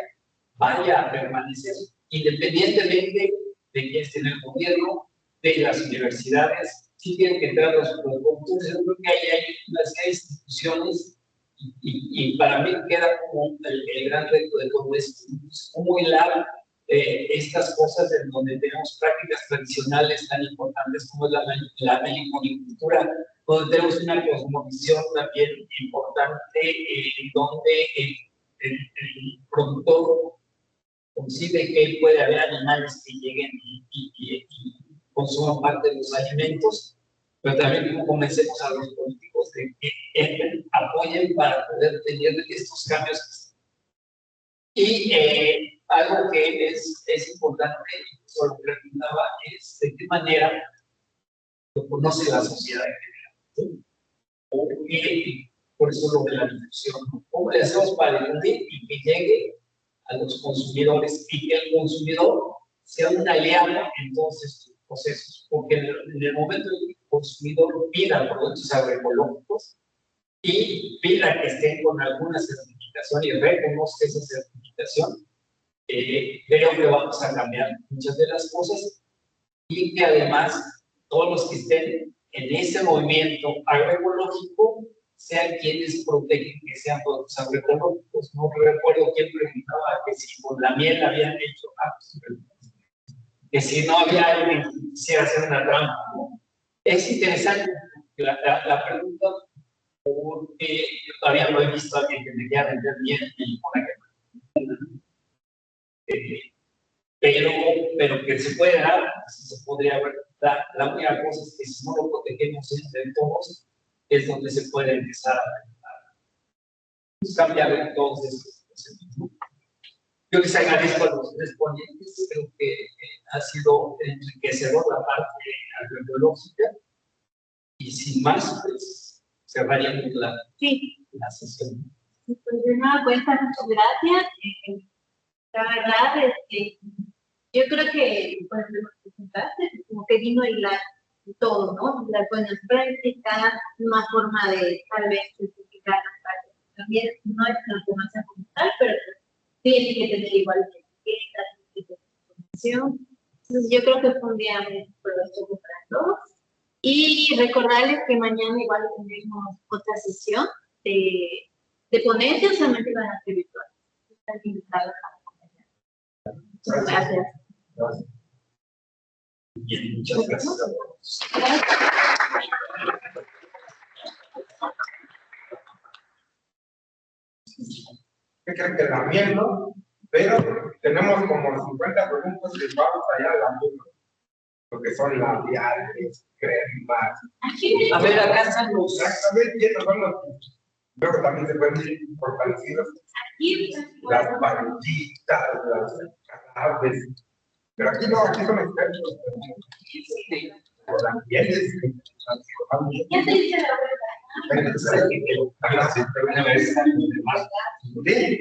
vaya a permanecer, independientemente de quién esté en el gobierno, de las universidades. Sí tienen que entrar los productores. Yo creo que hay una serie de instituciones y para mí queda como el gran reto de todo esto, cómo hilar estas cosas en donde tenemos prácticas tradicionales tan importantes como es la meliponicultura, donde tenemos una cosmovisión también importante, donde el productor concibe que puede haber animales que lleguen y consuman parte de los alimentos, pero también como convencemos a los políticos de que apoyen para poder tener estos cambios. Y algo que es importante, y solo preguntaba, es de qué manera lo conoce la sociedad en general, ¿sí? Por eso lo de la difusión, ¿no? ¿Cómo le hacemos para difundir y que llegue a los consumidores y que el consumidor sea un aliado en todos estos procesos? Porque en el momento en que el consumidor pida productos agroecológicos y pida que estén con alguna certificación y reconozca esa certificación, creo que vamos a cambiar muchas de las cosas y que además todos los que estén en ese movimiento agroecológico sean quienes protegen que sean productos agroecológicos. No recuerdo quién preguntaba que si con la miel habían hecho que si no había alguien que quisiera hacer una trampa, ¿no? Es interesante la pregunta, porque yo todavía no he visto a alguien que me quiera vender miel y por aquí. Pero que se puede dar, se podría ver. La única cosa es que si no lo protegemos entre todos, es donde se puede empezar a cambiar todos estos procesos, ¿no? Yo les agradezco a los tres ponentes, creo que ha sido enriquecedor la parte agroecológica, y sin más, pues cerraríamos la sesión. Pues de nueva cuenta, muchas gracias. La verdad es que yo creo que, pues, lo que presentaste, como que vino a hilar todo, ¿no? Las buenas prácticas, una forma de tal vez certificar las prácticas. También no es la información como tal, pero tiene que tener igual etiquetas, información. Entonces yo creo que fue un día muy provechoso para todos. Y recordarles que mañana igual tendremos otra sesión de ponencias, solamente van a ser virtuales. Están invitados a acompañar. Muchas gracias. Bien, muchas gracias a todos. ¿Qué creen que la miel, no? Pero tenemos como 50 productos que vamos allá de la miel, ¿no? Lo que son labiales, cremas. A ver, acá están los. Exactamente, y estos son los. Luego también se pueden ir fortalecidos. Las palillitas, las canales. Pero aquí no, aquí son expertos. Por las pieles. Ya te hice la verdad. Sí.